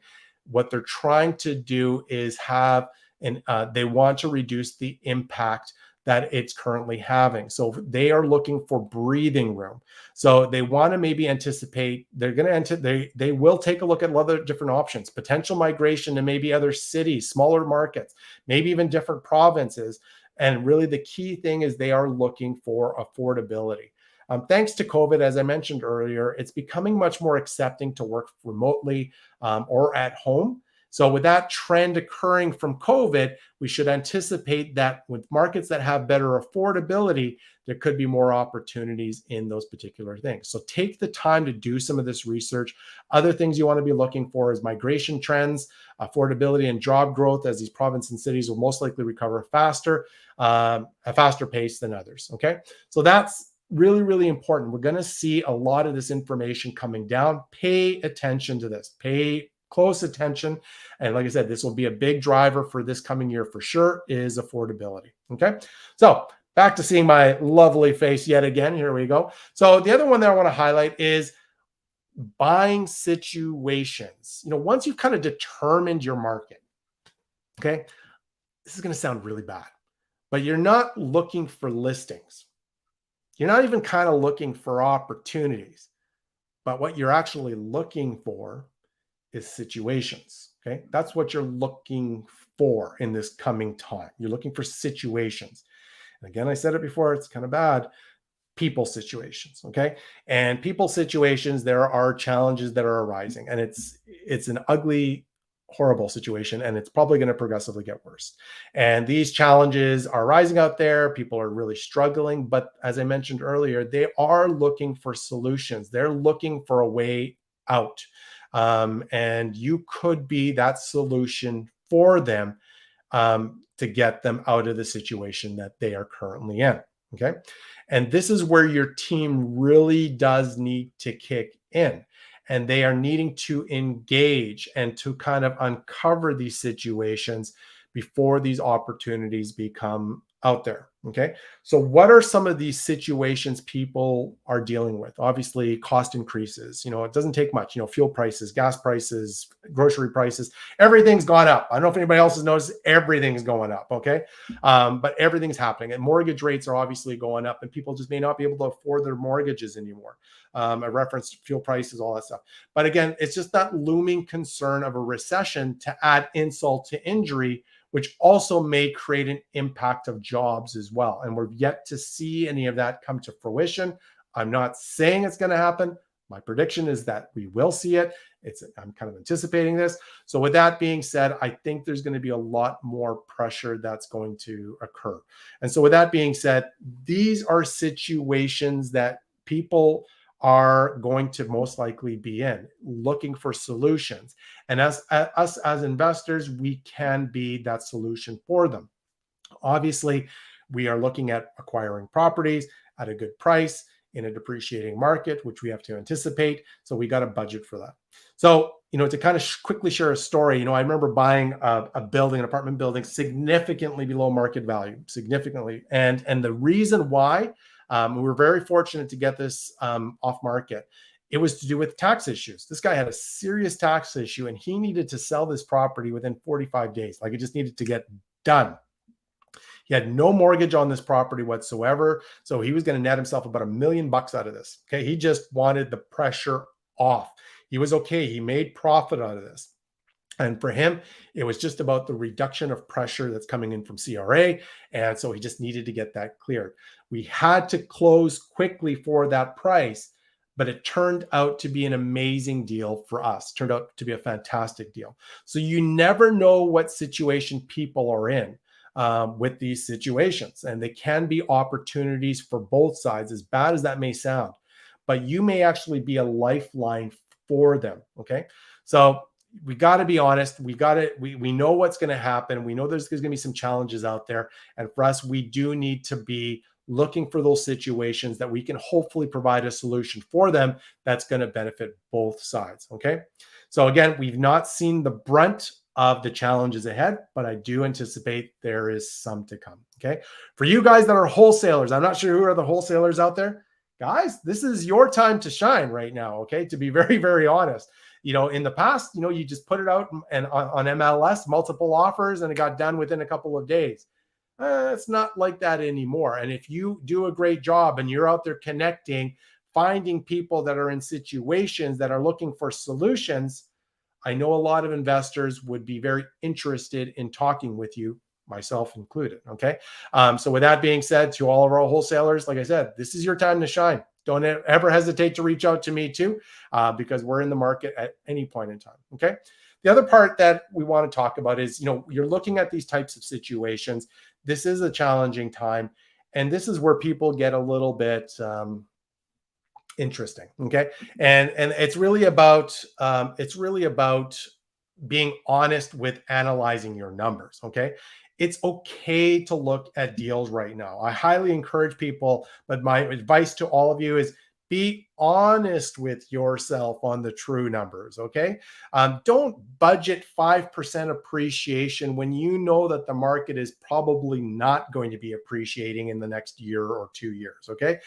what they're trying to do is they want to reduce the impact that it's currently having. So they are looking for breathing room. So they want to maybe anticipate, they will take a look at other different options, potential migration to maybe other cities, smaller markets, maybe even different provinces. And really the key thing is they are looking for affordability. Thanks to COVID, as I mentioned earlier, it's becoming much more accepting to work remotely or at home. So with that trend occurring from COVID, we should anticipate that with markets that have better affordability, there could be more opportunities in those particular things. So take the time to do some of this research. Other things you want to be looking for is migration trends, affordability, and job growth, as these provinces and cities will most likely recover faster, a faster pace than others. Okay, so that's really, really important. We're going to see a lot of this information coming down. Pay attention to this. Pay close attention. And like I said, this will be a big driver for this coming year for sure, is affordability. Okay. So back to seeing my lovely face yet again. Here we go. So the other one that I want to highlight is buying situations. Once you've kind of determined your market, okay, this is going to sound really bad, but you're not looking for listings. You're not even kind of looking for opportunities, but what you're actually looking for is situations. Okay. That's what you're looking for in this coming time. You're looking for situations. And again, I said it before, it's kind of bad. People situations. Okay. And people situations, there are challenges that are arising, and it's an ugly, horrible situation, and it's probably going to progressively get worse. And these challenges are rising out there. People are really struggling, but as I mentioned earlier, they are looking for solutions. They're looking for a way out. And you could be that solution for them to get them out of the situation that they are currently in. Okay. And this is where your team really does need to kick in. And they are needing to engage and to kind of uncover these situations before these opportunities become out there. Okay. So, what are some of these situations people are dealing with? Obviously, cost increases. It doesn't take much. Fuel prices, gas prices, grocery prices, everything's gone up. I don't know if anybody else has noticed, everything's going up. Okay. But everything's happening. And mortgage rates are obviously going up, and people just may not be able to afford their mortgages anymore. I referenced fuel prices, all that stuff. But again, it's just that looming concern of a recession to add insult to injury, which also may create an impact of jobs as well. And we're yet to see any of that come to fruition. I'm not saying it's going to happen. My prediction is that we will see it. I'm kind of anticipating this. So with that being said, I think there's going to be a lot more pressure that's going to occur. And so with that being said, these are situations that people are going to most likely be in, looking for solutions. And us as investors, we can be that solution for them. Obviously, we are looking at acquiring properties at a good price in a depreciating market, which we have to anticipate. So we got a budget for that. So, to kind of quickly share a story, I remember buying a building, an apartment building, significantly below market value, significantly. And the reason why, we were very fortunate to get this off market. It was to do with tax issues. This guy had a serious tax issue, and he needed to sell this property within 45 days. Like, it just needed to get done. He had no mortgage on this property whatsoever. So he was going to net himself about $1 million out of this. Okay. He just wanted the pressure off. He was okay. He made profit out of this. And for him, it was just about the reduction of pressure that's coming in from CRA. And so he just needed to get that cleared. We had to close quickly for that price, but it turned out to be an amazing deal for us. Turned out to be a fantastic deal. So you never know what situation people are in with these situations. And they can be opportunities for both sides, as bad as that may sound. But you may actually be a lifeline for them. Okay. So we got to be honest. We know what's going to happen. We know there's going to be some challenges out there. And for us, we do need to be looking for those situations that we can hopefully provide a solution for them that's going to benefit both sides. Okay. So again, we've not seen the brunt of the challenges ahead, but I do anticipate there is some to come. Okay. For you guys that are wholesalers, I'm not sure who are the wholesalers out there. Guys, this is your time to shine right now. Okay. To be very, very honest. In the past, you just put it out and on MLS, multiple offers, and it got done within a couple of days. It's not like that anymore. And if you do a great job and you're out there connecting, finding people that are in situations that are looking for solutions, I know a lot of investors would be very interested in talking with you, myself included. Okay. So with that being said, to all of our wholesalers, like I said, this is your time to shine. Don't ever hesitate to reach out to me too, because we're in the market at any point in time. Okay. The other part that we want to talk about is, you're looking at these types of situations. This is a challenging time. And this is where people get a little bit interesting. Okay. And it's really about being honest with analyzing your numbers. Okay. It's okay to look at deals right now. I highly encourage people, but my advice to all of you is be honest with yourself on the true numbers. Okay. Don't budget 5% appreciation when you know that the market is probably not going to be appreciating in the next year or 2 years. Okay.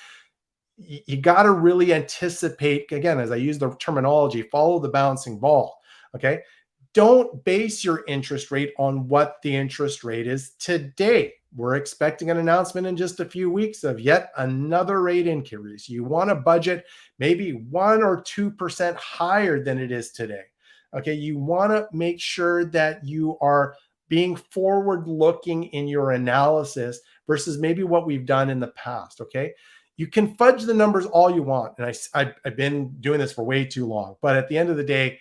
You got to really anticipate, again, as I use the terminology, follow the bouncing ball. Okay. Don't base your interest rate on what the interest rate is today. We're expecting an announcement in just a few weeks of yet another rate increase. You want to budget maybe 1 or 2% higher than it is today. Okay. You want to make sure that you are being forward looking in your analysis versus maybe what we've done in the past. Okay. You can fudge the numbers all you want. And I've been doing this for way too long. But at the end of the day,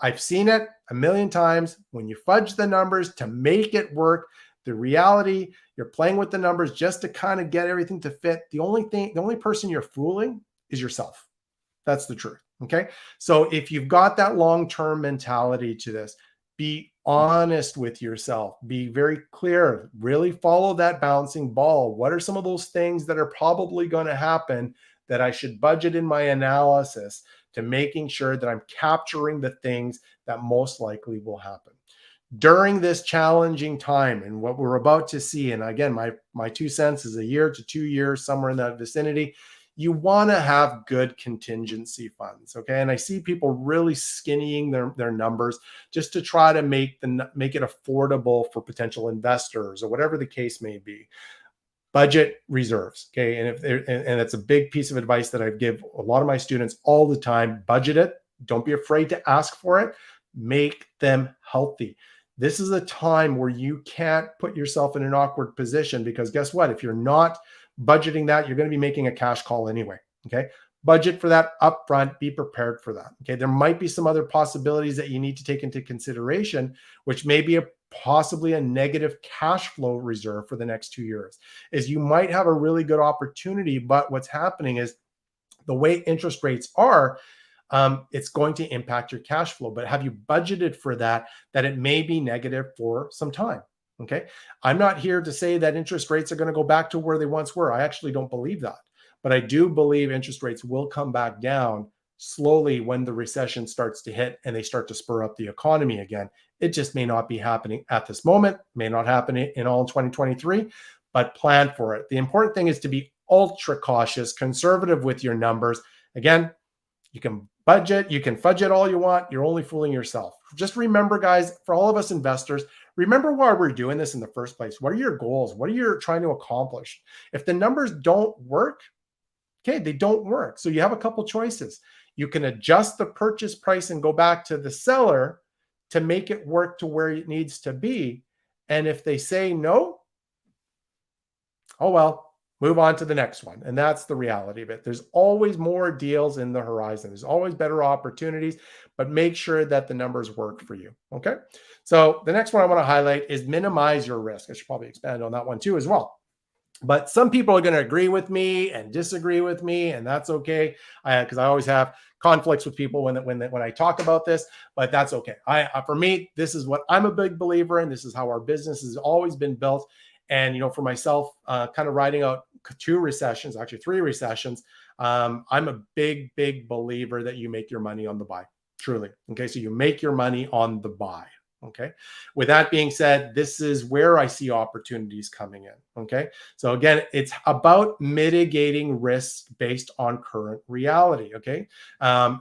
I've seen it a million times. When you fudge the numbers to make it work, the reality, you're playing with the numbers just to kind of get everything to fit. The only person you're fooling is yourself. That's the truth. Okay. So if you've got that long-term mentality to this, be honest with yourself. Be very clear. Really follow that bouncing ball. What are some of those things that are probably going to happen that I should budget in my analysis to making sure that I'm capturing the things that most likely will happen during this challenging time? And what we're about to see, and again, my 2 cents is a year to 2 years, somewhere in that vicinity. You want to have good contingency funds, okay? And I see people really skinnying their numbers just to try to make it affordable for potential investors or whatever the case may be. Budget reserves, okay? And it's a big piece of advice that I give a lot of my students all the time. Budget it. Don't be afraid to ask for it. Make them healthy. This is a time where you can't put yourself in an awkward position, because guess what? If you're not budgeting that, you're going to be making a cash call anyway. Okay. Budget for that upfront. Be prepared for that. Okay. There might be some other possibilities that you need to take into consideration, which may be possibly a negative cash flow reserve for the next 2 years. Is you might have a really good opportunity, but what's happening is the way interest rates are, it's going to impact your cash flow. But have you budgeted for that it may be negative for some time? Okay. I'm not here to say that interest rates are going to go back to where they once were. I actually don't believe that. But I do believe interest rates will come back down slowly when the recession starts to hit and they start to spur up the economy again. It just may not be happening at this moment, may not happen in all 2023, but plan for it. The important thing is to be ultra cautious, conservative with your numbers. Again, you can budget, you can fudge it all you want. You're only fooling yourself. Just remember, guys, for all of us investors, remember why we're doing this in the first place. What are your goals? What are you trying to accomplish? If the numbers don't work, okay, they don't work. So you have a couple choices. You can adjust the purchase price and go back to the seller to make it work to where it needs to be. And if they say no, oh well, move on to the next one. And that's the reality of it. There's always more deals in the horizon. There's always better opportunities, but make sure that the numbers work for you. Okay. So the next one I want to highlight is minimize your risk. I should probably expand on that one too as well. But some people are going to agree with me and disagree with me, and that's okay. Because I always have conflicts with people when I talk about this, but that's okay. For me, this is what I'm a big believer in. This is how our business has always been built. And, for myself, kind of riding out 2 recessions, actually 3 recessions, I'm a big, big believer that you make your money on the buy, truly. Okay, so you make your money on the buy. Okay. With that being said, this is where I see opportunities coming in. Okay. So again, it's about mitigating risk based on current reality. Okay.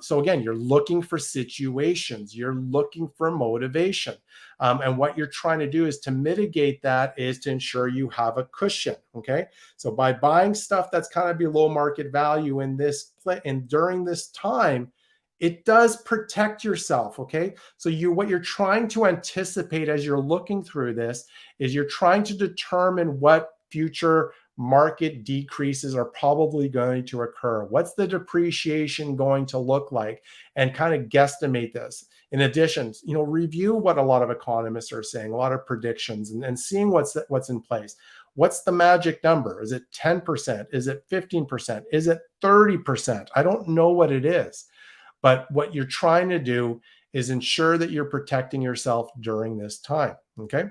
So again, you're looking for situations, you're looking for motivation. And what you're trying to do is to mitigate that is to ensure you have a cushion. Okay. So by buying stuff that's kind of below market value in this and during this time, it does protect yourself, okay? So what you're trying to anticipate as you're looking through this is you're trying to determine what future market decreases are probably going to occur. What's the depreciation going to look like? And kind of guesstimate this. In addition, review what a lot of economists are saying, a lot of predictions, and seeing what's in place. What's the magic number? Is it 10%? Is it 15%? Is it 30%? I don't know what it is. But what you're trying to do is ensure that you're protecting yourself during this time. Okay.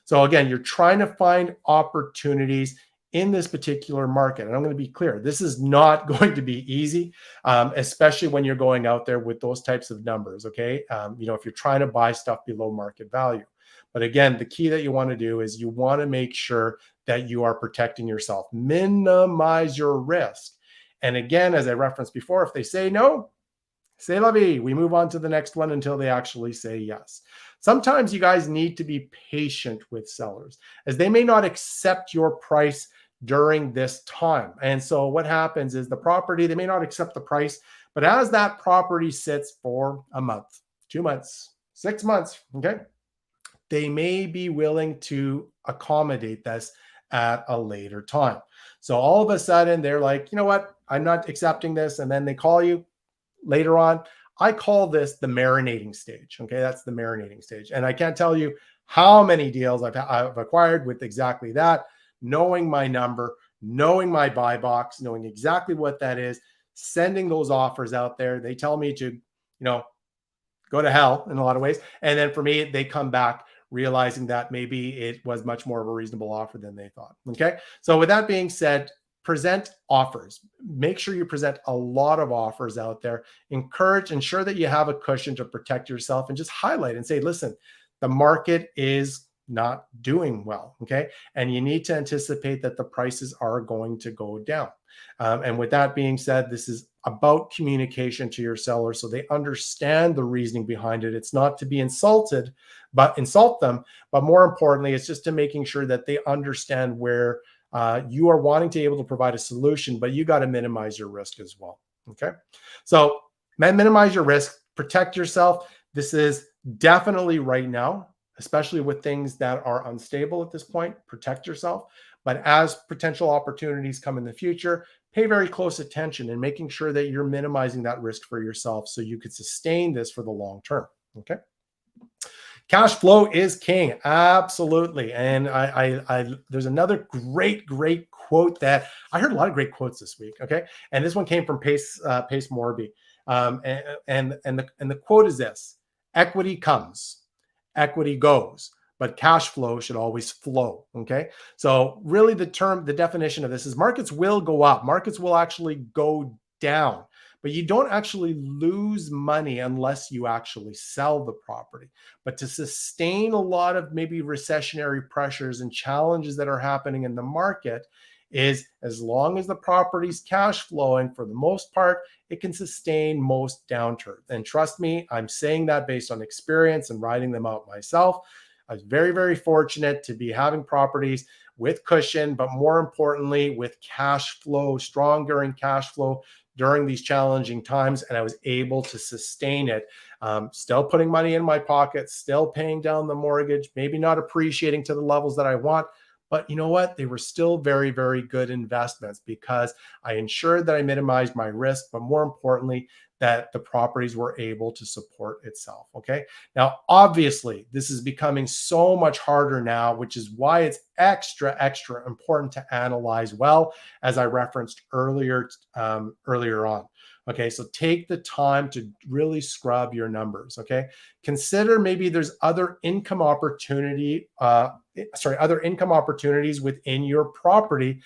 So again, you're trying to find opportunities in this particular market. And I'm going to be clear, this is not going to be easy, especially when you're going out there with those types of numbers. Okay. If you're trying to buy stuff below market value. But again, the key that you want to do is you want to make sure that you are protecting yourself, minimize your risk. And again, as I referenced before, if they say no, c'est la vie. We move on to the next one until they actually say yes. Sometimes you guys need to be patient with sellers, as they may not accept your price during this time. And so what happens is the property, they may not accept the price, but as that property sits for a month, 2 months, 6 months, okay, they may be willing to accommodate this at a later time. So all of a sudden they're like, you know what, I'm not accepting this. And then they call you later on. I call this the marinating stage. Okay, that's the marinating stage. And I can't tell you how many deals I've acquired with exactly that, knowing my number, knowing my buy box, knowing exactly what that is, sending those offers out there. They tell me to, go to hell in a lot of ways. And then for me, they come back realizing that maybe it was much more of a reasonable offer than they thought. Okay. So with that being said, present offers. Make sure you present a lot of offers out there. Ensure that you have a cushion to protect yourself, and just highlight and say, listen, the market is not doing well. Okay. And you need to anticipate that the prices are going to go down. And with that being said, this is about communication to your sellers so they understand the reasoning behind it. It's not to be insulted, but insult them. But more importantly, it's just to making sure that they understand where you are wanting to be able to provide a solution, but you got to minimize your risk as well. Okay. So minimize your risk, protect yourself. This is definitely right now, especially with things that are unstable at this point, protect yourself. But as potential opportunities come in the future, pay very close attention and making sure that you're minimizing that risk for yourself so you could sustain this for the long term. Okay. Cash flow is king. Absolutely. And there's another great quote that I heard a lot of great quotes this week. Okay. And this one came from Pace Morby. And the quote is this: equity comes, equity goes, but cash flow should always flow. Okay. So really the definition of this is markets will go up. Markets will actually go down, but you don't actually lose money unless you actually sell the property. But to sustain a lot of maybe recessionary pressures and challenges that are happening in the market is, as long as the property's cash flowing, for the most part, it can sustain most downturns. And trust me, I'm saying that based on experience and riding them out myself. I was very fortunate to be having properties with cushion, but more importantly, with cash flow, stronger in cash flow during these challenging times. And I was able to sustain it, still putting money in my pocket, still paying down the mortgage, maybe not appreciating to the levels that I want. But you know what? They were still very good investments because I ensured that I minimized my risk, but more importantly, that the properties were able to support itself. Okay. Now, obviously, this is becoming so much harder now, which is why it's extra important to analyze well, as I referenced earlier on. Okay, so take the time to really scrub your numbers. Okay, consider maybe there's other income opportunities within your property.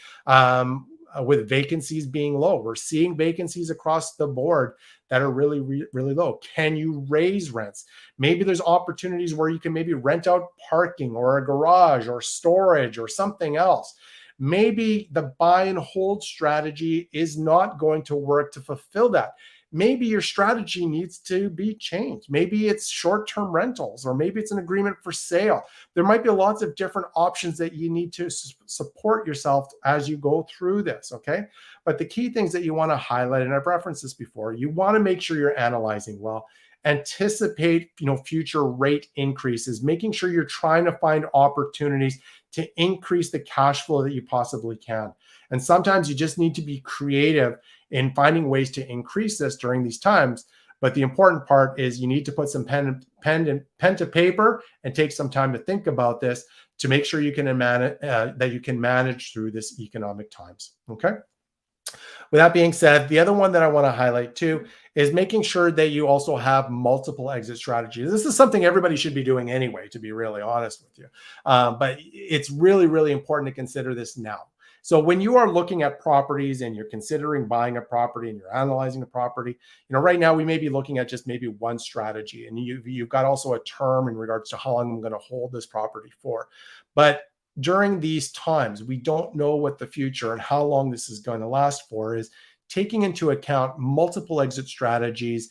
With vacancies being low, we're seeing vacancies across the board that are really low. Can you raise rents? Maybe there's opportunities where you can maybe rent out parking or a garage or storage or something else. Maybe the buy and hold strategy is not going to work to fulfill that. Maybe your strategy needs to be changed. Maybe it's short-term rentals, or maybe it's an agreement for sale. There might be lots of different options that you need to support yourself as you go through this, okay? But the key things that you want to highlight, and I've referenced this before, you want to make sure you're analyzing well. Anticipate, future rate increases, making sure you're trying to find opportunities to increase the cash flow that you possibly can. And sometimes you just need to be creative in finding ways to increase this during these times. But the important part is you need to put some pen to paper and take some time to think about this to make sure you can manage through this economic times. Okay. With that being said, the other one that I want to highlight too is making sure that you also have multiple exit strategies. This is something everybody should be doing anyway, to be really honest with you. But it's really important to consider this now. So when you are looking at properties and you're considering buying a property and you're analyzing a property, right now we may be looking at just maybe one strategy, and you've got also a term in regards to how long I'm going to hold this property for. But during these times, we don't know what the future and how long this is going to last for, is taking into account multiple exit strategies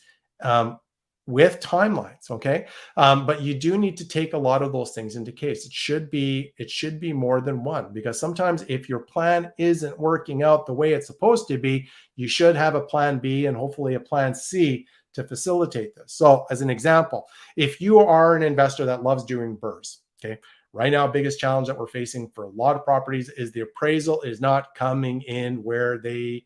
with timelines. Okay. But you do need to take a lot of those things into case. It should be more than one, because sometimes if your plan isn't working out the way it's supposed to be, you should have a plan B and hopefully a plan C to facilitate this. So as an example, if you are an investor that loves doing BRRRRs, okay, right now, biggest challenge that we're facing for a lot of properties is the appraisal is not coming in where you'd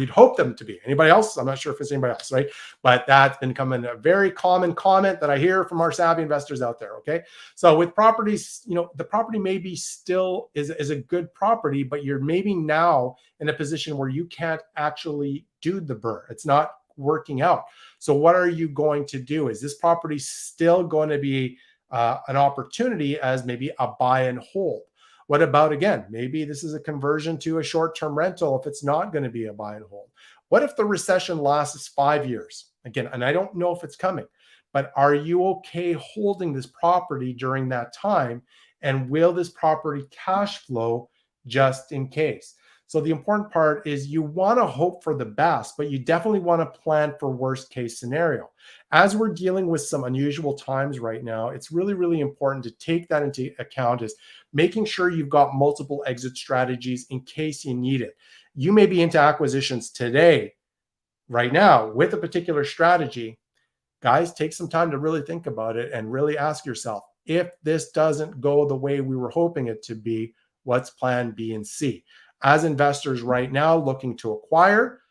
hope them to be. Anybody else? I'm not sure if it's anybody else, right? But that's been coming a very common comment that I hear from our savvy investors out there. Okay, so with properties, the property maybe still is a good property, but you're maybe now in a position where you can't actually do the BRRRR. It's not working out. So what are you going to do? Is this property still going to be an opportunity as maybe a buy and hold? What about, again, maybe this is a conversion to a short-term rental if it's not going to be a buy and hold? What if the recession lasts 5 years? Again, and I don't know if it's coming, but are you okay holding this property during that time? And will this property cash flow just in case? So the important part is you want to hope for the best, but you definitely want to plan for worst case scenario. As we're dealing with some unusual times right now, it's really, really important to take that into account, is making sure you've got multiple exit strategies in case you need it. You may be into acquisitions today, right now, with a particular strategy. Guys, take some time to really think about it and really ask yourself, if this doesn't go the way we were hoping it to be, what's plan B and C? As investors right now looking to acquire,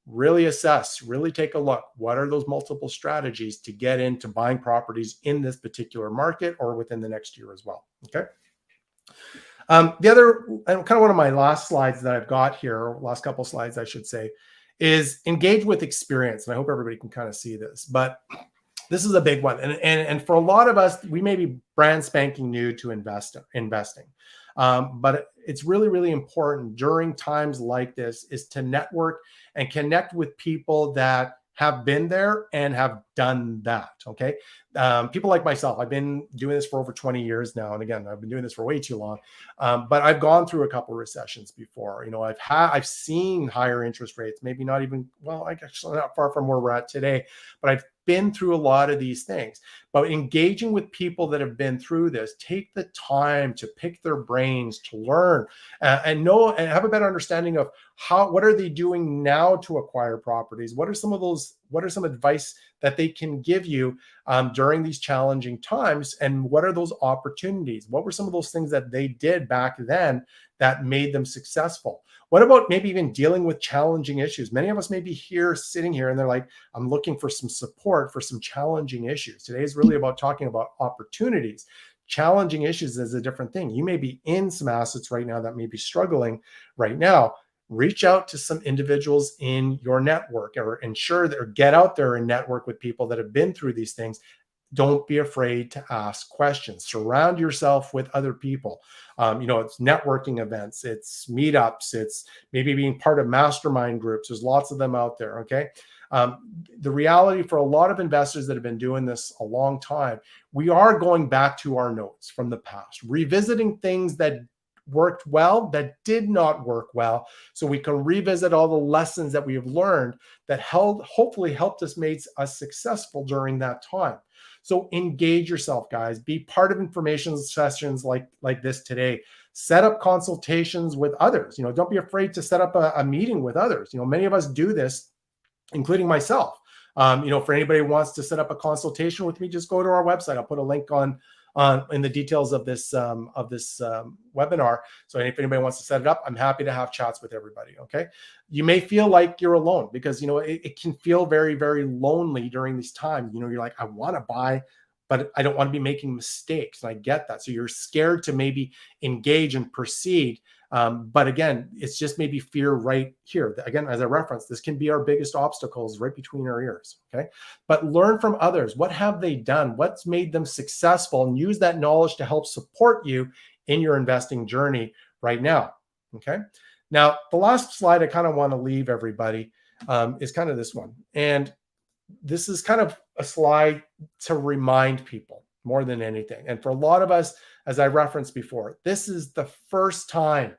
really assess, really take a look. What are those multiple strategies to get into buying properties in this particular market or within the next year as well? Okay. The other, and kind of one of my last slides that I've got here, last couple slides, I should say, is engage with experience. And I hope everybody can kind of see this, but this is a big one. And for a lot of us, we may be brand spanking new to investing. But it's really, really important during times like this is to network and connect with people that have been there and have done that. Okay. People like myself, I've been doing this for over 20 years now. And again, I've been doing this for way too long. But I've gone through a couple of recessions before. You know, I've seen higher interest rates, maybe not even, well, actually not far from where we're at today, but I've been through a lot of these things. But engaging with people that have been through this, take the time to pick their brains, to learn and know and have a better understanding of what are they doing now to acquire properties? What are some advice that they can give you during these challenging times? And what are those opportunities? What were some of those things that they did back then that made them successful? What about maybe even dealing with challenging issues? Many of us may be sitting here and they're like, I'm looking for some support for some challenging issues. Today is really about talking about opportunities. Challenging issues is a different thing. You may be in some assets right now that may be struggling right now. Reach out to some individuals in your network, or get out there and network with people that have been through these things. Don't be afraid to ask questions. Surround yourself with other people. It's networking events, it's meetups, it's maybe being part of mastermind groups. There's lots of them out there. Okay. The reality for a lot of investors that have been doing this a long time, we are going back to our notes from the past, revisiting things that worked well, that did not work well, so we can revisit all the lessons that we have learned that hopefully helped us, made us successful during that time. So engage yourself, guys. Be part of information sessions like this today. Set up consultations with others. Don't be afraid to set up a meeting with others. Many of us do this, including myself. For anybody who wants to set up a consultation with me, just go to our website. I'll put a link on in the details of this webinar. So if anybody wants to set it up, I'm happy to have chats with everybody. Okay. You may feel like you're alone because, it can feel very, very lonely during these times. You're like, I want to buy, but I don't want to be making mistakes. And I get that. So you're scared to maybe engage and proceed. But again, it's just maybe fear right here. Again, as I referenced, this can be our biggest obstacles right between our ears. Okay. But learn from others. What have they done? What's made them successful? And use that knowledge to help support you in your investing journey right now. Okay. Now, the last slide I kind of want to leave everybody is kind of this one. And this is kind of a slide to remind people more than anything. And for a lot of us, as I referenced before, this is the first time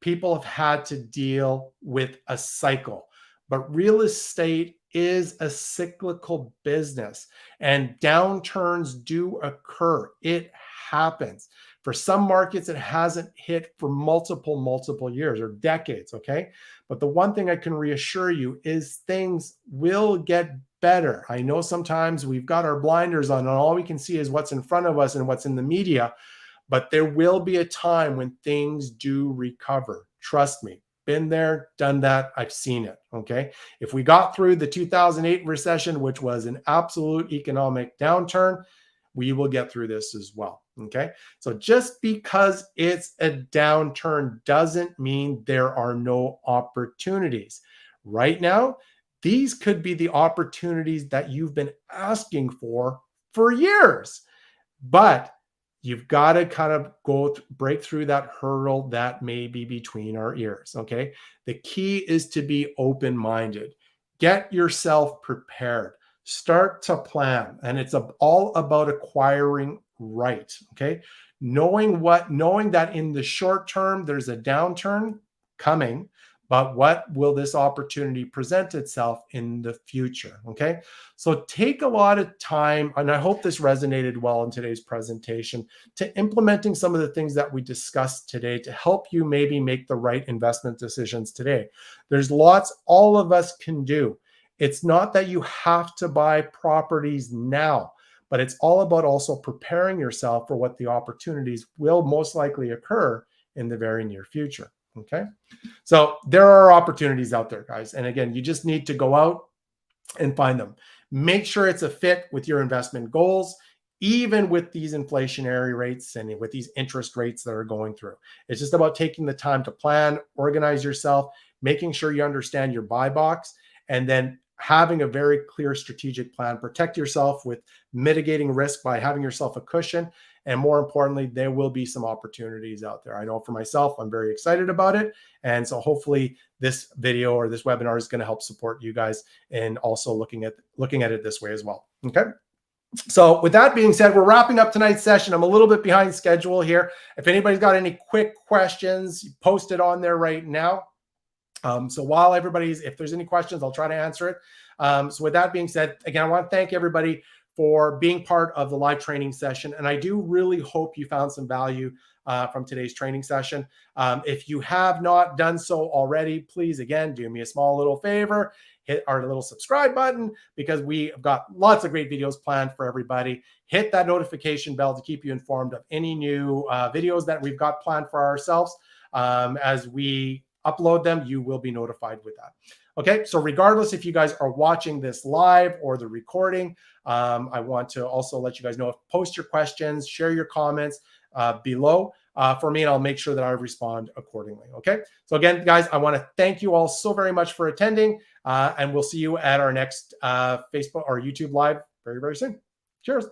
people have had to deal with a cycle. But real estate is a cyclical business, and downturns do occur. It happens. For some markets, it hasn't hit for multiple years or decades, okay? But the one thing I can reassure you is things will get better. I know sometimes we've got our blinders on and all we can see is what's in front of us and what's in the media, but there will be a time when things do recover. Trust me, been there, done that, I've seen it, okay? If we got through the 2008 recession, which was an absolute economic downturn, we will get through this as well, okay? So just because it's a downturn doesn't mean there are no opportunities. Right now, these could be the opportunities that you've been asking for years. But you've got to kind of break through that hurdle that may be between our ears. Okay. The key is to be open-minded. Get yourself prepared. Start to plan. And it's all about acquiring right. Okay. Knowing that in the short term, there's a downturn coming, but what will this opportunity present itself in the future? Okay. So take a lot of time, and I hope this resonated well in today's presentation, to implementing some of the things that we discussed today to help you maybe make the right investment decisions today. There's lots all of us can do. It's not that you have to buy properties now, but it's all about also preparing yourself for what the opportunities will most likely occur in the very near future. Okay. So there are opportunities out there, guys. And again, you just need to go out and find them. Make sure it's a fit with your investment goals, even with these inflationary rates and with these interest rates that are going through. It's just about taking the time to plan, organize yourself, making sure you understand your buy box, and then having a very clear strategic plan. Protect yourself with mitigating risk by having yourself a cushion. And more importantly, there will be some opportunities out there. I know for myself, I'm very excited about it. And so hopefully this video or this webinar is going to help support you guys in also looking at it this way as well. Okay. So with that being said, we're wrapping up tonight's session. I'm a little bit behind schedule here. If anybody's got any quick questions, post it on there right now. So while if there's any questions, I'll try to answer it. So with that being said, again, I want to thank everybody for being part of the live training session. And I do really hope you found some value from today's training session. If you have not done so already, please, again, do me a small little favor, hit our little subscribe button, because we've got lots of great videos planned for everybody. Hit that notification bell to keep you informed of any new videos that we've got planned for ourselves. As we upload them, you will be notified with that. Okay, so regardless if you guys are watching this live or the recording, I want to also let you guys know, post your questions, share your comments below for me, and I'll make sure that I respond accordingly. Okay, so again, guys, I want to thank you all so very much for attending, and we'll see you at our next Facebook or YouTube live very, very soon. Cheers.